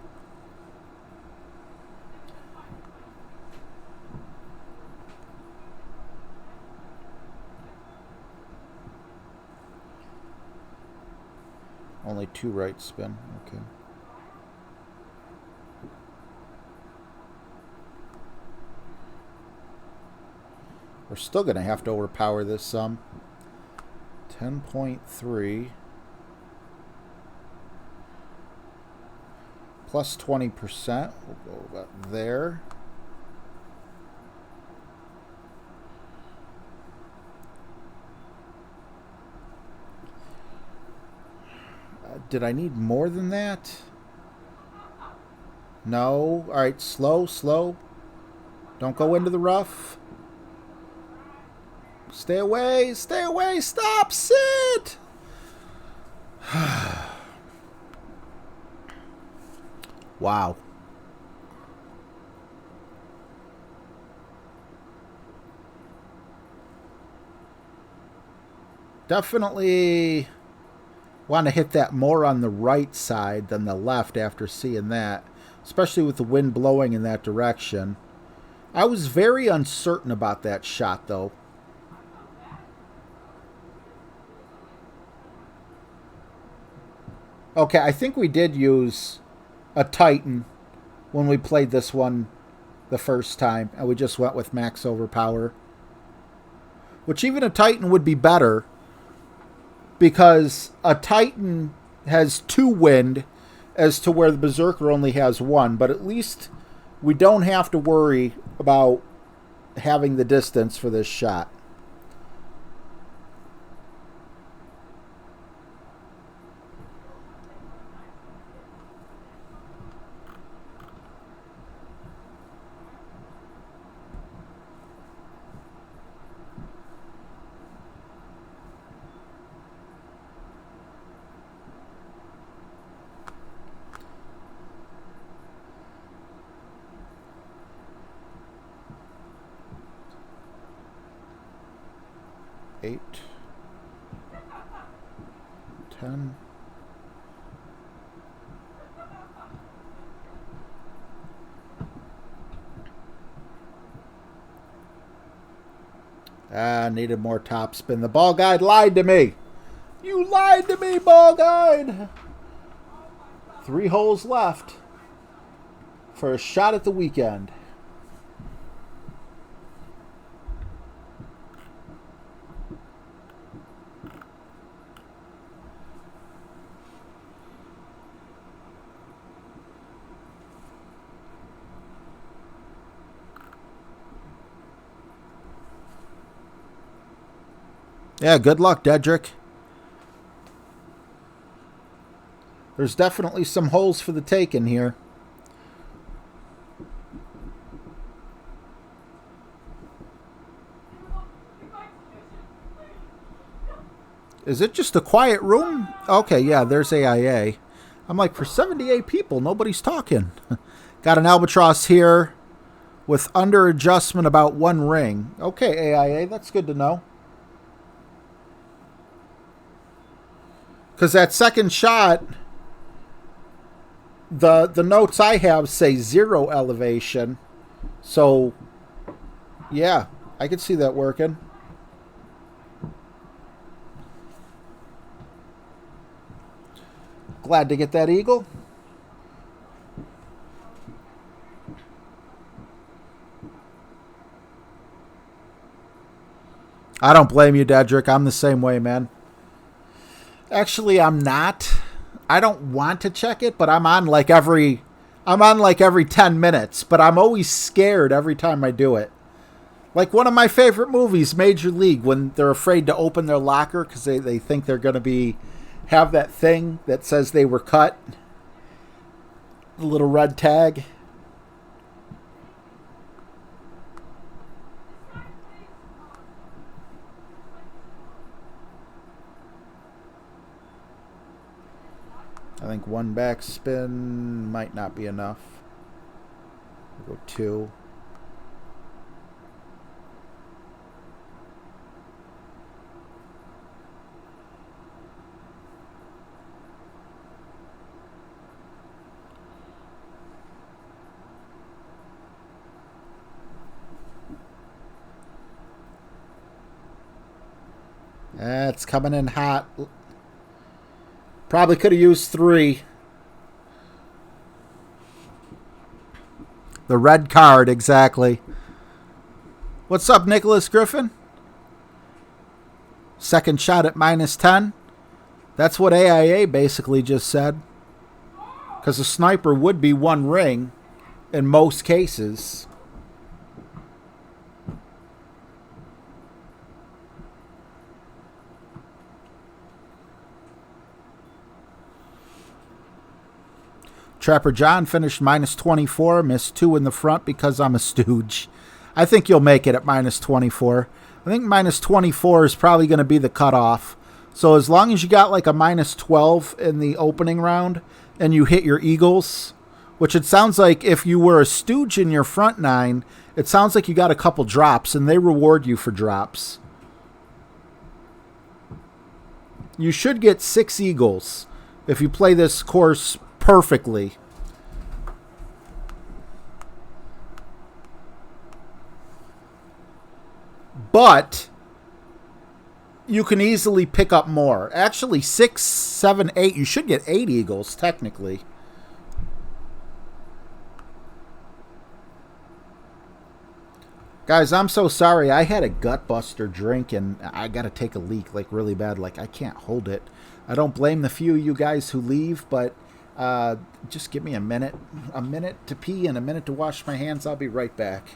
Only 2 right spin. Okay. We're still going to have to overpower this some. 10.3 plus 20%. We'll go about there. Did I need more than that? No. All right, slow. Don't go into the rough. Stay away, stop, sit! Wow. Definitely want to hit that more on the right side than the left after seeing that, especially with the wind blowing in that direction. I was very uncertain about that shot, though. Okay, I think we did use a Titan when we played this one the first time, and we just went with max overpower. Which even a Titan would be better, because a Titan has 2 wind as to where the Berserker only has 1, but at least we don't have to worry about having the distance for this shot. Eight, 10. Needed more top spin. The ball guide lied to me. You lied to me, ball guide. 3 holes left for a shot at the weekend. Yeah, good luck, Dedrick. There's definitely some holes for the taking here. Is it just a quiet room? Okay, yeah, there's AIA. I'm like, for 78 people, nobody's talking. Got an albatross here with under adjustment about 1 ring. Okay, AIA, that's good to know. Because that second shot, the notes I have say 0 elevation. So, yeah, I could see that working. Glad to get that eagle. I don't blame you, Dedrick. I'm the same way, man. Actually, I'm not. I don't want to check it, but I'm on like every 10 minutes, but I'm always scared every time I do it. Like one of my favorite movies, Major League, when they're afraid to open their locker because they think they're going to have that thing that says they were cut. The little red tag. I think 1 backspin might not be enough. We'll go 2. That's coming in hot. Probably could have used 3. The red card, exactly. What's up, Nicholas Griffin? Second shot at -10. That's what AIA basically just said. Because a sniper would be 1 ring in most cases. Trapper John finished -24, missed 2 in the front because I'm a stooge. I think you'll make it at -24. I think -24 is probably going to be the cutoff. So as long as you got like a -12 in the opening round and you hit your eagles, which it sounds like if you were a stooge in your front 9, it sounds like you got a couple drops and they reward you for drops. You should get 6 eagles if you play this course perfectly. But you can easily pick up more. Actually, 6, 7, 8. You should get 8 eagles, technically. Guys, I'm so sorry. I had a gutbuster drink, and I got to take a leak, like, really bad. Like, I can't hold it. I don't blame the few of you guys who leave, but just give me a minute. A minute to pee and a minute to wash my hands. I'll be right back.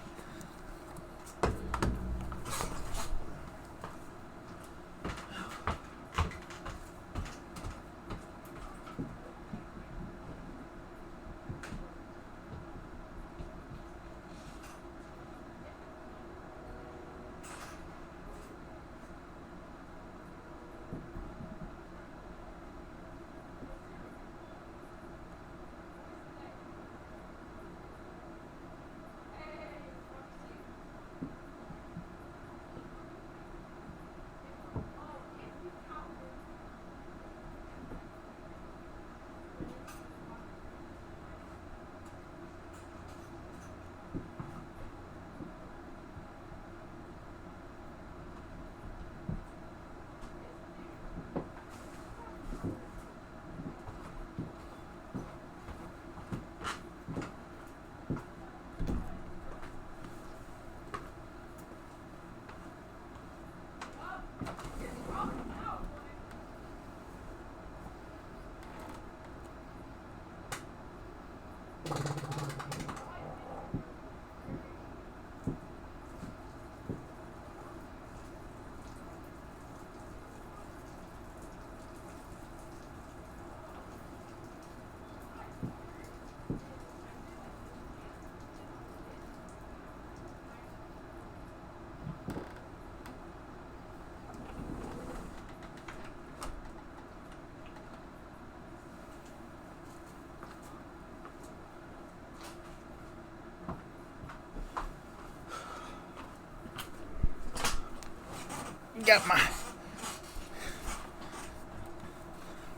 Got my...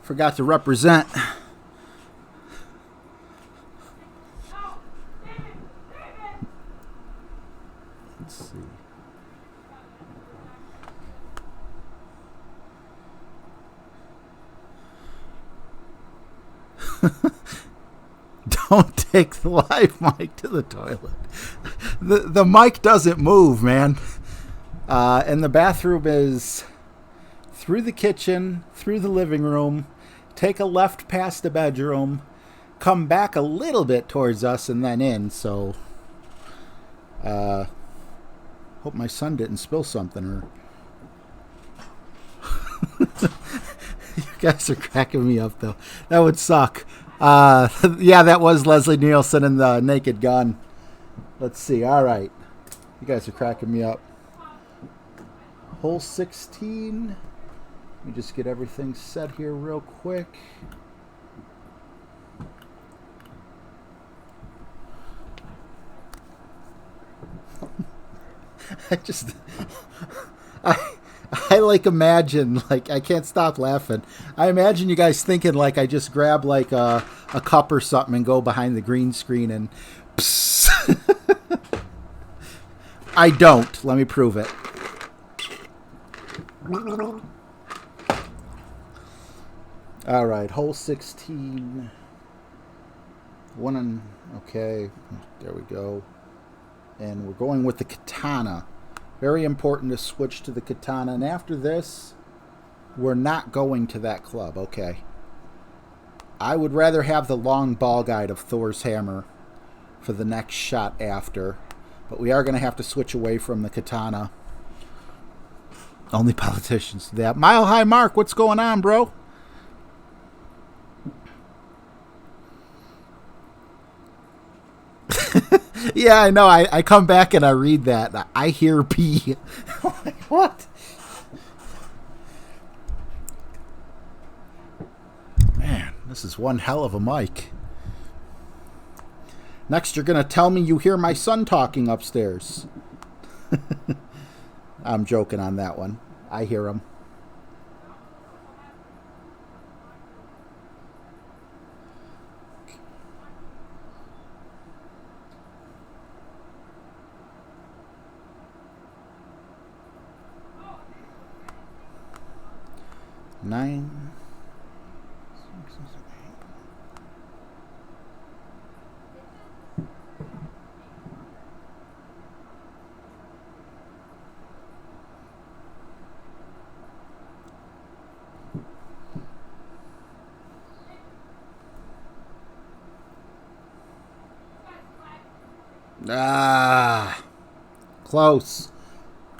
Forgot to represent. Let's see. Don't take the live mic to the toilet. The mic doesn't move, man. And the bathroom is through the kitchen, through the living room, take a left past the bedroom, come back a little bit towards us, and then in. So, hope my son didn't spill something. Or you guys are cracking me up, though. That would suck. Yeah, that was Leslie Nielsen and the Naked Gun. Let's see. All right. You guys are cracking me up. Hole 16. Let me just get everything set here real quick. I like imagine, like, I can't stop laughing. I imagine you guys thinking like I just grab like a cup or something and go behind the green screen and psst. I don't. Let me prove it. All right, hole 16. Okay, there we go. And we're going with the katana. Very important to switch to the katana. And after this, we're not going to that club. Okay. I would rather have the long ball guide of Thor's hammer for the next shot after. But we are going to have to switch away from the katana. Only politicians do that. Mile High Mark, what's going on, bro? Yeah, I know. I come back and I read that. I hear P. What? Man, this is one hell of a mic. Next, you're going to tell me you hear my son talking upstairs. I'm joking on that one. I hear him. 9. Ah, close.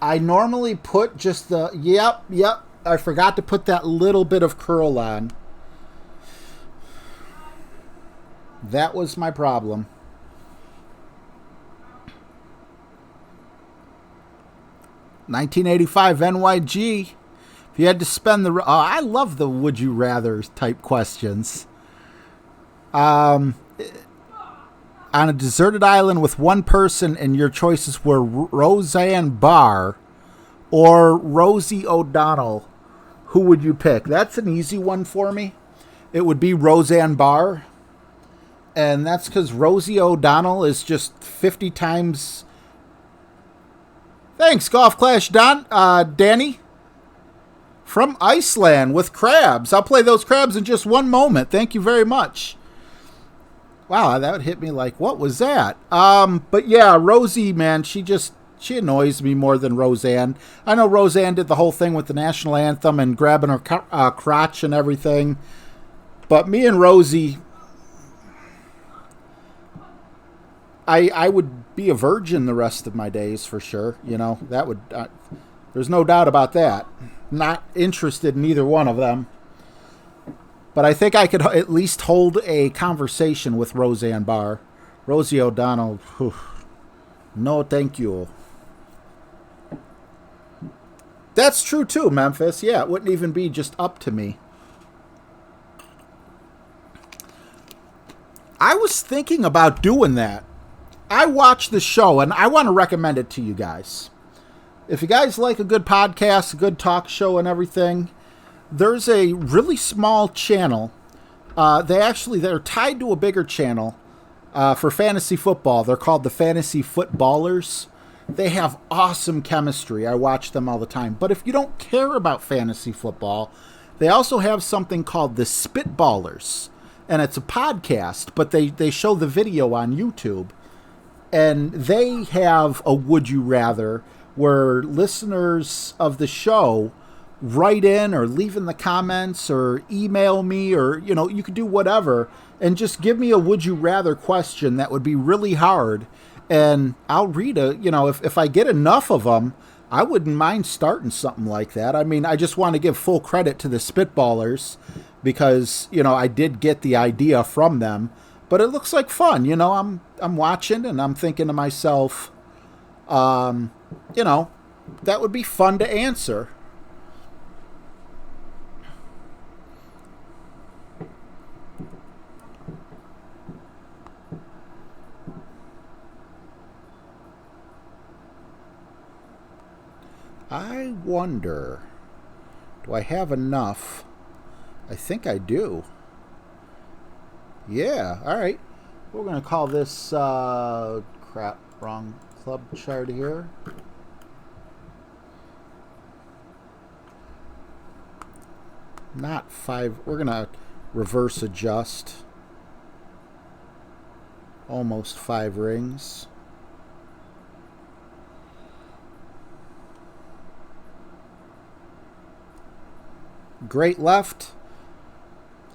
I normally put just the, yep. I forgot to put that little bit of curl on. That was my problem. $19.85 NYG. If you had to spend the... I love the would you rather type questions. On a deserted island with one person and your choices were Roseanne Barr or Rosie O'Donnell, who would you pick? That's an easy one for me. It would be Roseanne Barr. And that's because Rosie O'Donnell is just 50 times... Thanks, Golf Clash Danny. From Iceland with crabs. I'll play those crabs in just one moment. Thank you very much. Wow, that would hit me like, what was that? But yeah, Rosie, man, she annoys me more than Roseanne. I know Roseanne did the whole thing with the national anthem and grabbing her crotch and everything. But me and Rosie, I would be a virgin the rest of my days for sure. You know, that would, there's no doubt about that. Not interested in either one of them. But I think I could at least hold a conversation with Roseanne Barr. Rosie O'Donnell, whew, no thank you. That's true too, Memphis. Yeah, it wouldn't even be just up to me. I was thinking about doing that. I watched the show, and I want to recommend it to you guys. If you guys like a good podcast, a good talk show and everything, there's a really small channel. They're tied to a bigger channel for fantasy football. They're called the Fantasy Footballers. They have awesome chemistry. I watch them all the time. But if you don't care about fantasy football, they also have something called the Spitballers. And it's a podcast, but they show the video on YouTube. And they have a Would You Rather where listeners of the show write in or leave in the comments or email me, or, you know, you could do whatever and just give me a would you rather question that would be really hard. And I'll read if I get enough of them, I wouldn't mind starting something like that. I mean, I just want to give full credit to the Spitballers because, you know, I did get the idea from them, but it looks like fun. You know, I'm watching and I'm thinking to myself, you know, that would be fun to answer. I wonder, do I have enough? I think I do. Yeah, all right. We're going to call this, wrong club chart here. Not 5. We're going to reverse adjust. Almost 5 rings. Great left.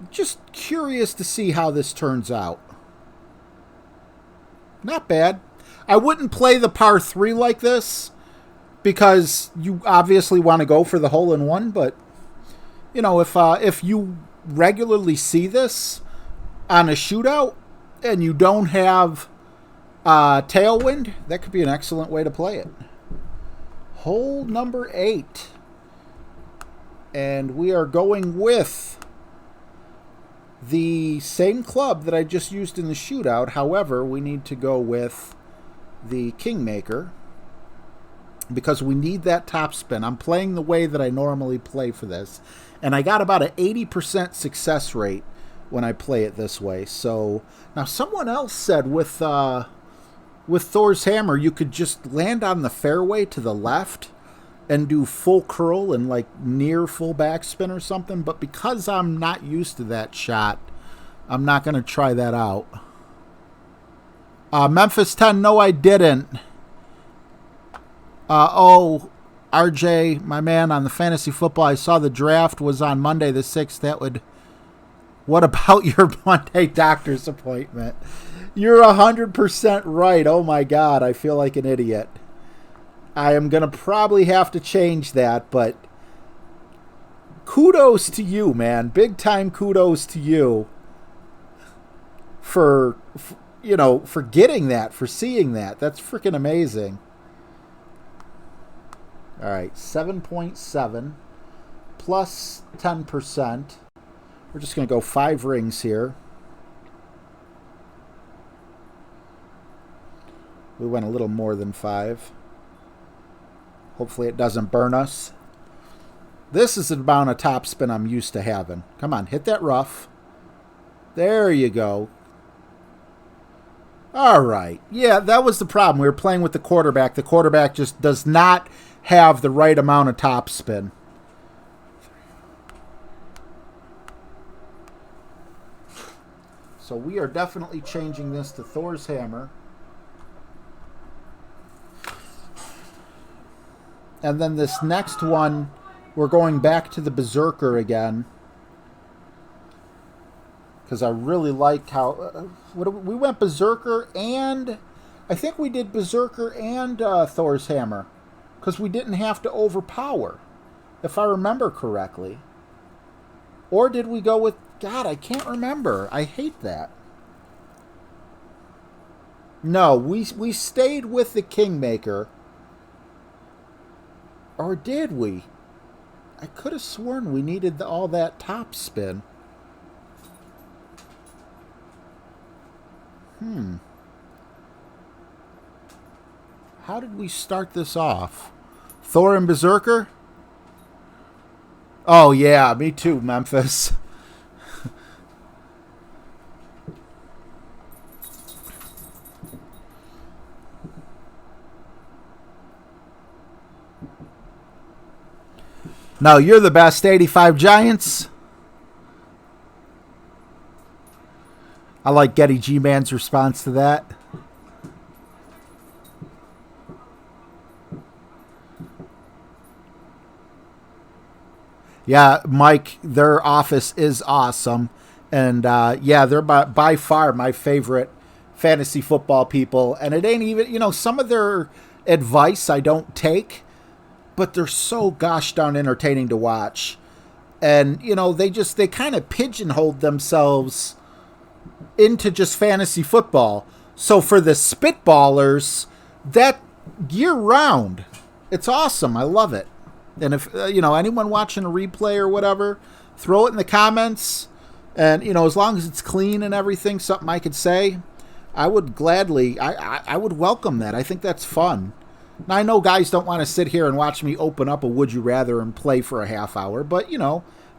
Just curious to see how this turns out. Not bad. I wouldn't play the par 3 like this because you obviously want to go for the hole in one, but you know, if you regularly see this on a shootout and you don't have tailwind, that could be an excellent way to play it. Hole number 8. And we are going with the same club that I just used in the shootout. However, we need to go with the Kingmaker because we need that top spin. I'm playing the way that I normally play for this. And I got about an 80% success rate when I play it this way. So now someone else said with Thor's Hammer, you could just land on the fairway to the left and do full curl and like near full backspin or something. But because I'm not used to that shot, I'm not going to try that out. Memphis 10, no, I didn't. RJ, my man, on the fantasy football, I saw the draft was on Monday the 6th. That would... What about your Monday doctor's appointment? You're 100% right. Oh, my God. I feel like an idiot. I am going to probably have to change that, but kudos to you, man. Big time kudos to you for getting that, for seeing that. That's freaking amazing. All right, 7.7 plus 10%. We're just going to go 5 rings here. We went a little more than 5. Hopefully it doesn't burn us. This is the amount of topspin I'm used to having. Come on, hit that rough. There you go. All right. Yeah, that was the problem. We were playing with the quarterback. The quarterback just does not have the right amount of topspin. So we are definitely changing this to Thor's hammer. And then this next one, we're going back to the Berserker again. Because I really like how... we went Berserker and... I think we did Berserker and Thor's hammer. Because we didn't have to overpower. If I remember correctly. Or did we go with... God, I can't remember. I hate that. No, we stayed with the Kingmaker. Or did we? I could have sworn we needed all that top spin. How did we start this off? Thor and Berserker? Oh, yeah, me too, Memphis. No, you're the best, 85 Giants. I like Getty G-Man's response to that. Yeah, Mike, their office is awesome. And, yeah, they're by far my favorite fantasy football people. And it ain't even, some of their advice I don't take. But they're so gosh darn entertaining to watch. And, they kind of pigeonholed themselves into just fantasy football. So for the spitballers, that year round, it's awesome. I love it. And if, anyone watching a replay or whatever, throw it in the comments. And, as long as it's clean and everything, something I could say, I would gladly, I would welcome that. I think that's fun. Now, I know guys don't want to sit here and watch me open up a Would You Rather and play for a half hour, but,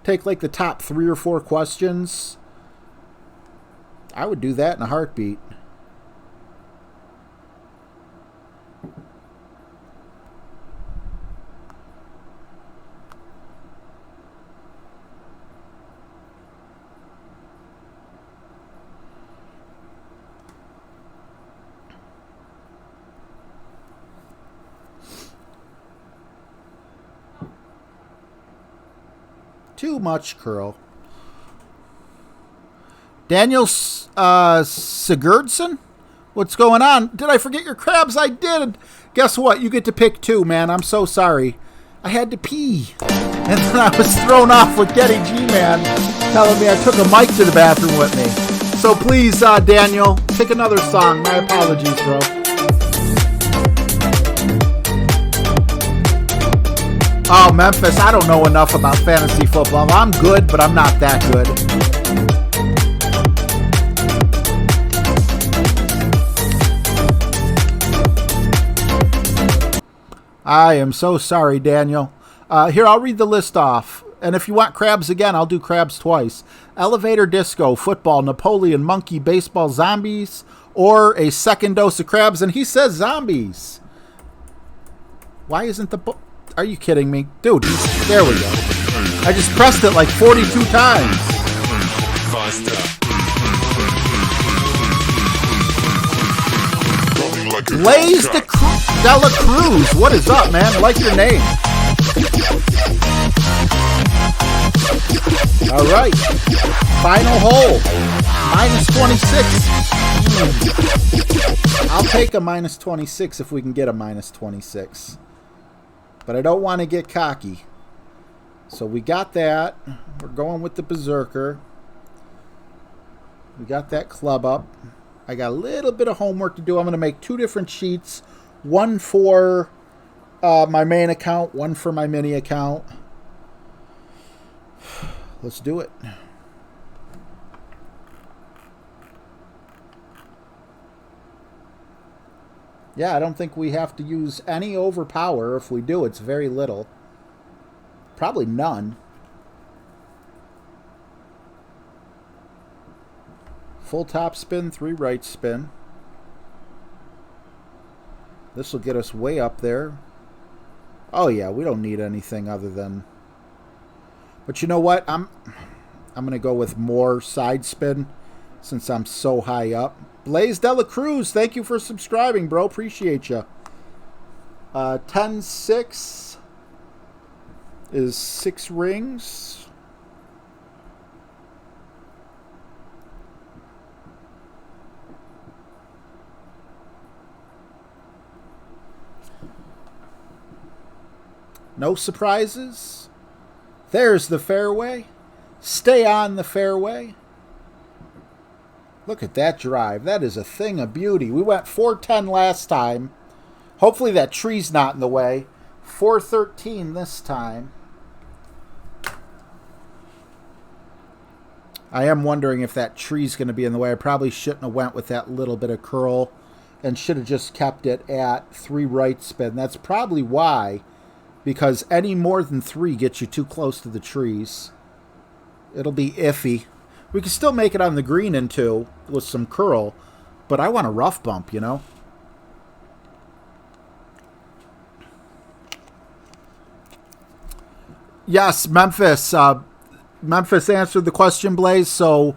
take like the top 3 or 4 questions. I would do that in a heartbeat. Too much curl. Daniel Sigurdsson? What's going on? Did I forget your crabs? I did. Guess what? You get to pick 2, man. I'm so sorry. I had to pee. And then I was thrown off with Getty G-Man telling me I took a mic to the bathroom with me. So please, Daniel, pick another song. My apologies, bro. Oh, Memphis, I don't know enough about fantasy football. I'm good, but I'm not that good. I am so sorry, Daniel. Here, I'll read the list off. And if you want crabs again, I'll do crabs twice. Elevator disco, football, Napoleon, monkey, baseball, zombies, or a second dose of crabs. And he says zombies. Why isn't the... Are you kidding me? Dude, there we go. I just pressed it like 42 times. Blaze Dela Cruz. What is up, man? I like your name. All right. Final hole. Minus 26. I'll take a minus 26 if we can get a minus 26. But I don't want to get cocky. So we got that. We're going with the Berserker. We got that club up. I got a little bit of homework to do. I'm going to make 2 different sheets. One for my main account. One for my mini account. Let's do it. Yeah, I don't think we have to use any overpower. If we do, it's very little. Probably none. Full top spin, 3 right spin. This will get us way up there. Oh yeah, we don't need anything other than... But you know what? I'm going to go with more side spin since I'm so high up. Blaze Dela Cruz, thank you for subscribing, bro. Appreciate you. 10-6 is 6 rings. No surprises. There's the fairway. Stay on the fairway. Look at that drive. That is a thing of beauty. We went 410 last time. Hopefully that tree's not in the way. 413 this time. I am wondering if that tree's going to be in the way. I probably shouldn't have went with that little bit of curl and should have just kept it at 3 right spin. That's probably why, because any more than 3 gets you too close to the trees. It'll be iffy. We can still make it on the green in 2 with some curl, but I want a rough bump, you know? Yes, Memphis. Memphis answered the question, Blaze. So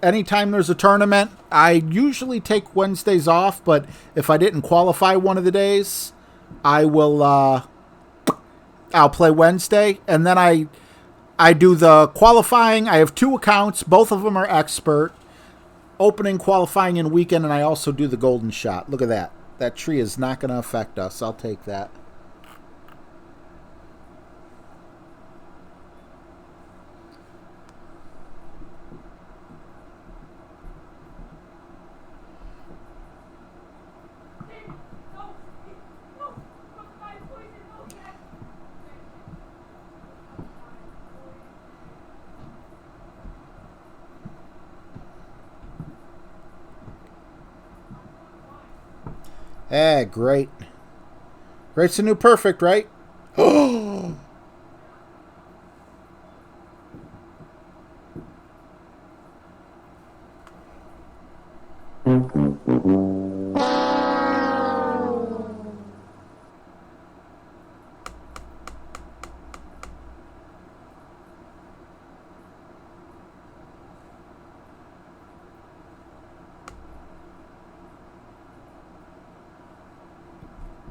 anytime there's a tournament, I usually take Wednesdays off, but if I didn't qualify one of the days, I will I'll play Wednesday, and then I do the qualifying. I have 2 accounts. Both of them are expert. Opening, qualifying, and weekend, and I also do the golden shot. Look at that. That tree is not going to affect us. I'll take that. Eh, great. Great's the new perfect, right? Oh!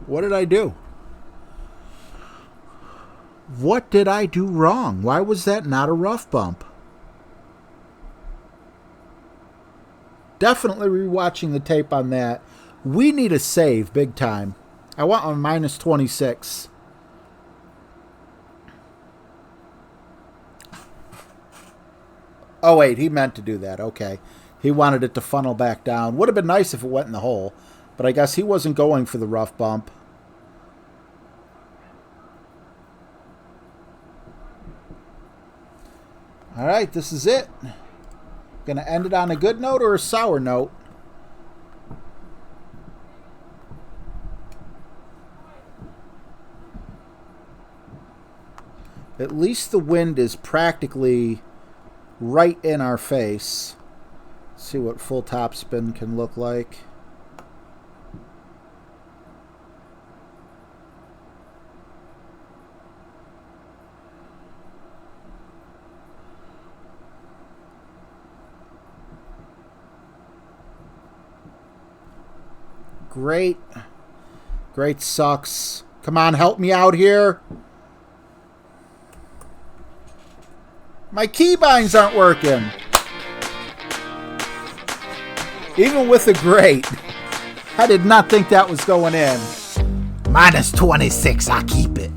What did I do? What did I do wrong? Why was that not a rough bump? Definitely rewatching the tape on that. We need a save big time. I want a minus 26. Oh, wait. He meant to do that. Okay. He wanted it to funnel back down. Would have been nice if it went in the hole. But I guess he wasn't going for the rough bump. All right, this is it. Gonna end it on a good note or a sour note? At least the wind is practically right in our face. Let's see what full top spin can look like. Great. Great sucks. Come on, help me out here. My keybinds aren't working. Even with the great. I did not think that was going in. Minus 26, I keep it.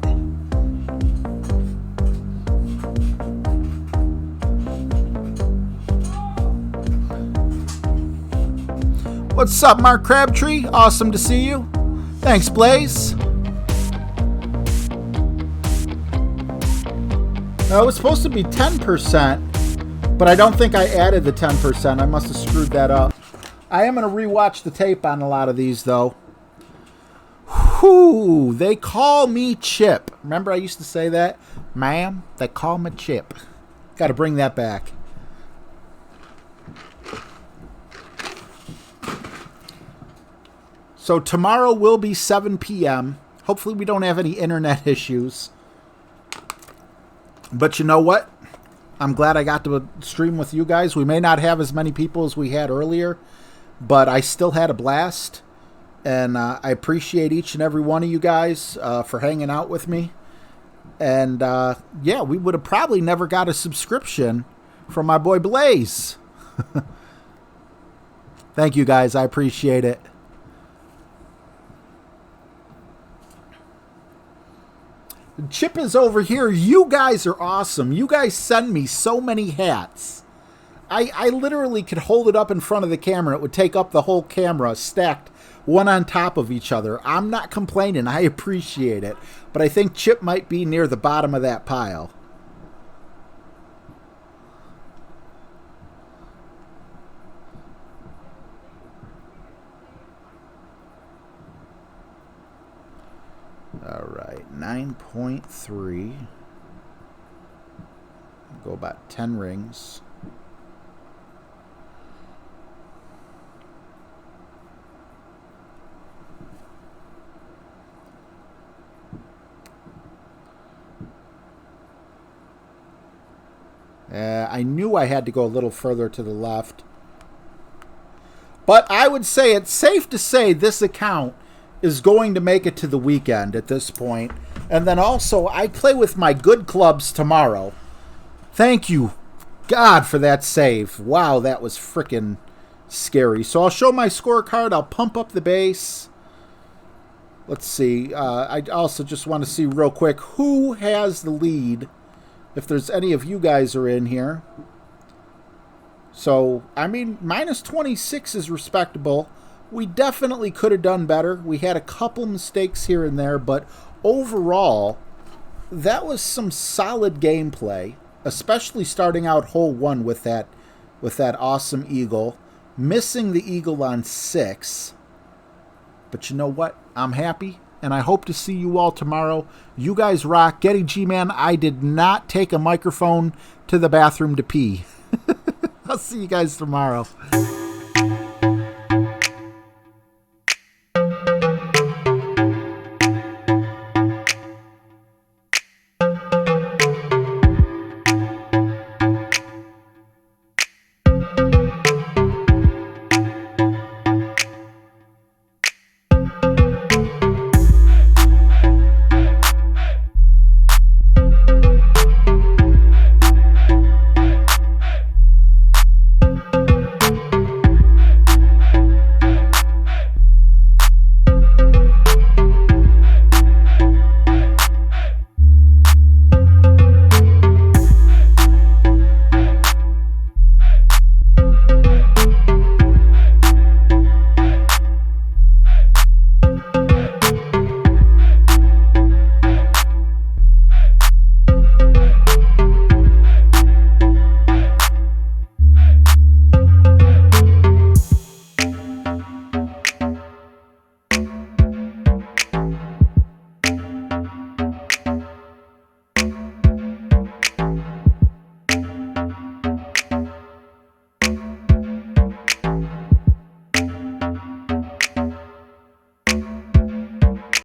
What's up, Mark Crabtree? Awesome to see you. Thanks, Blaze. It was supposed to be 10%, but I don't think I added the 10%. I must have screwed that up. I am going to rewatch the tape on a lot of these, though. Whew, they call me Chip. Remember I used to say that? Ma'am, they call me Chip. Got to bring that back. So tomorrow will be 7 p.m. Hopefully we don't have any internet issues. But you know what? I'm glad I got to stream with you guys. We may not have as many people as we had earlier, but I still had a blast. And I appreciate each and every one of you guys for hanging out with me. And yeah, we would have probably never got a subscription from my boy Blaze. Thank you guys. I appreciate it. Chip is over here. You guys are awesome. You guys send me so many hats. I literally could hold it up in front of the camera. It would take up the whole camera stacked one on top of each other. I'm not complaining. I appreciate it. But I think Chip might be near the bottom of that pile. All right, 9.3. Go about 10 rings. I knew I had to go a little further to the left. But I would say it's safe to say this account is going to make it to the weekend at this point. And then also, I play with my good clubs tomorrow. Thank you, God, for that save. Wow, that was freaking scary. So I'll show my scorecard. I'll pump up the base. Let's see. I also just want to see real quick who has the lead. If there's any of you guys are in here. So, I mean, minus 26 is respectable. We definitely could have done better. We had a couple mistakes here and there, but overall, that was some solid gameplay, especially starting out hole 1 with that awesome eagle, missing the eagle on 6. But you know what? I'm happy, and I hope to see you all tomorrow. You guys rock. Getty G-Man, I did not take a microphone to the bathroom to pee. I'll see you guys tomorrow.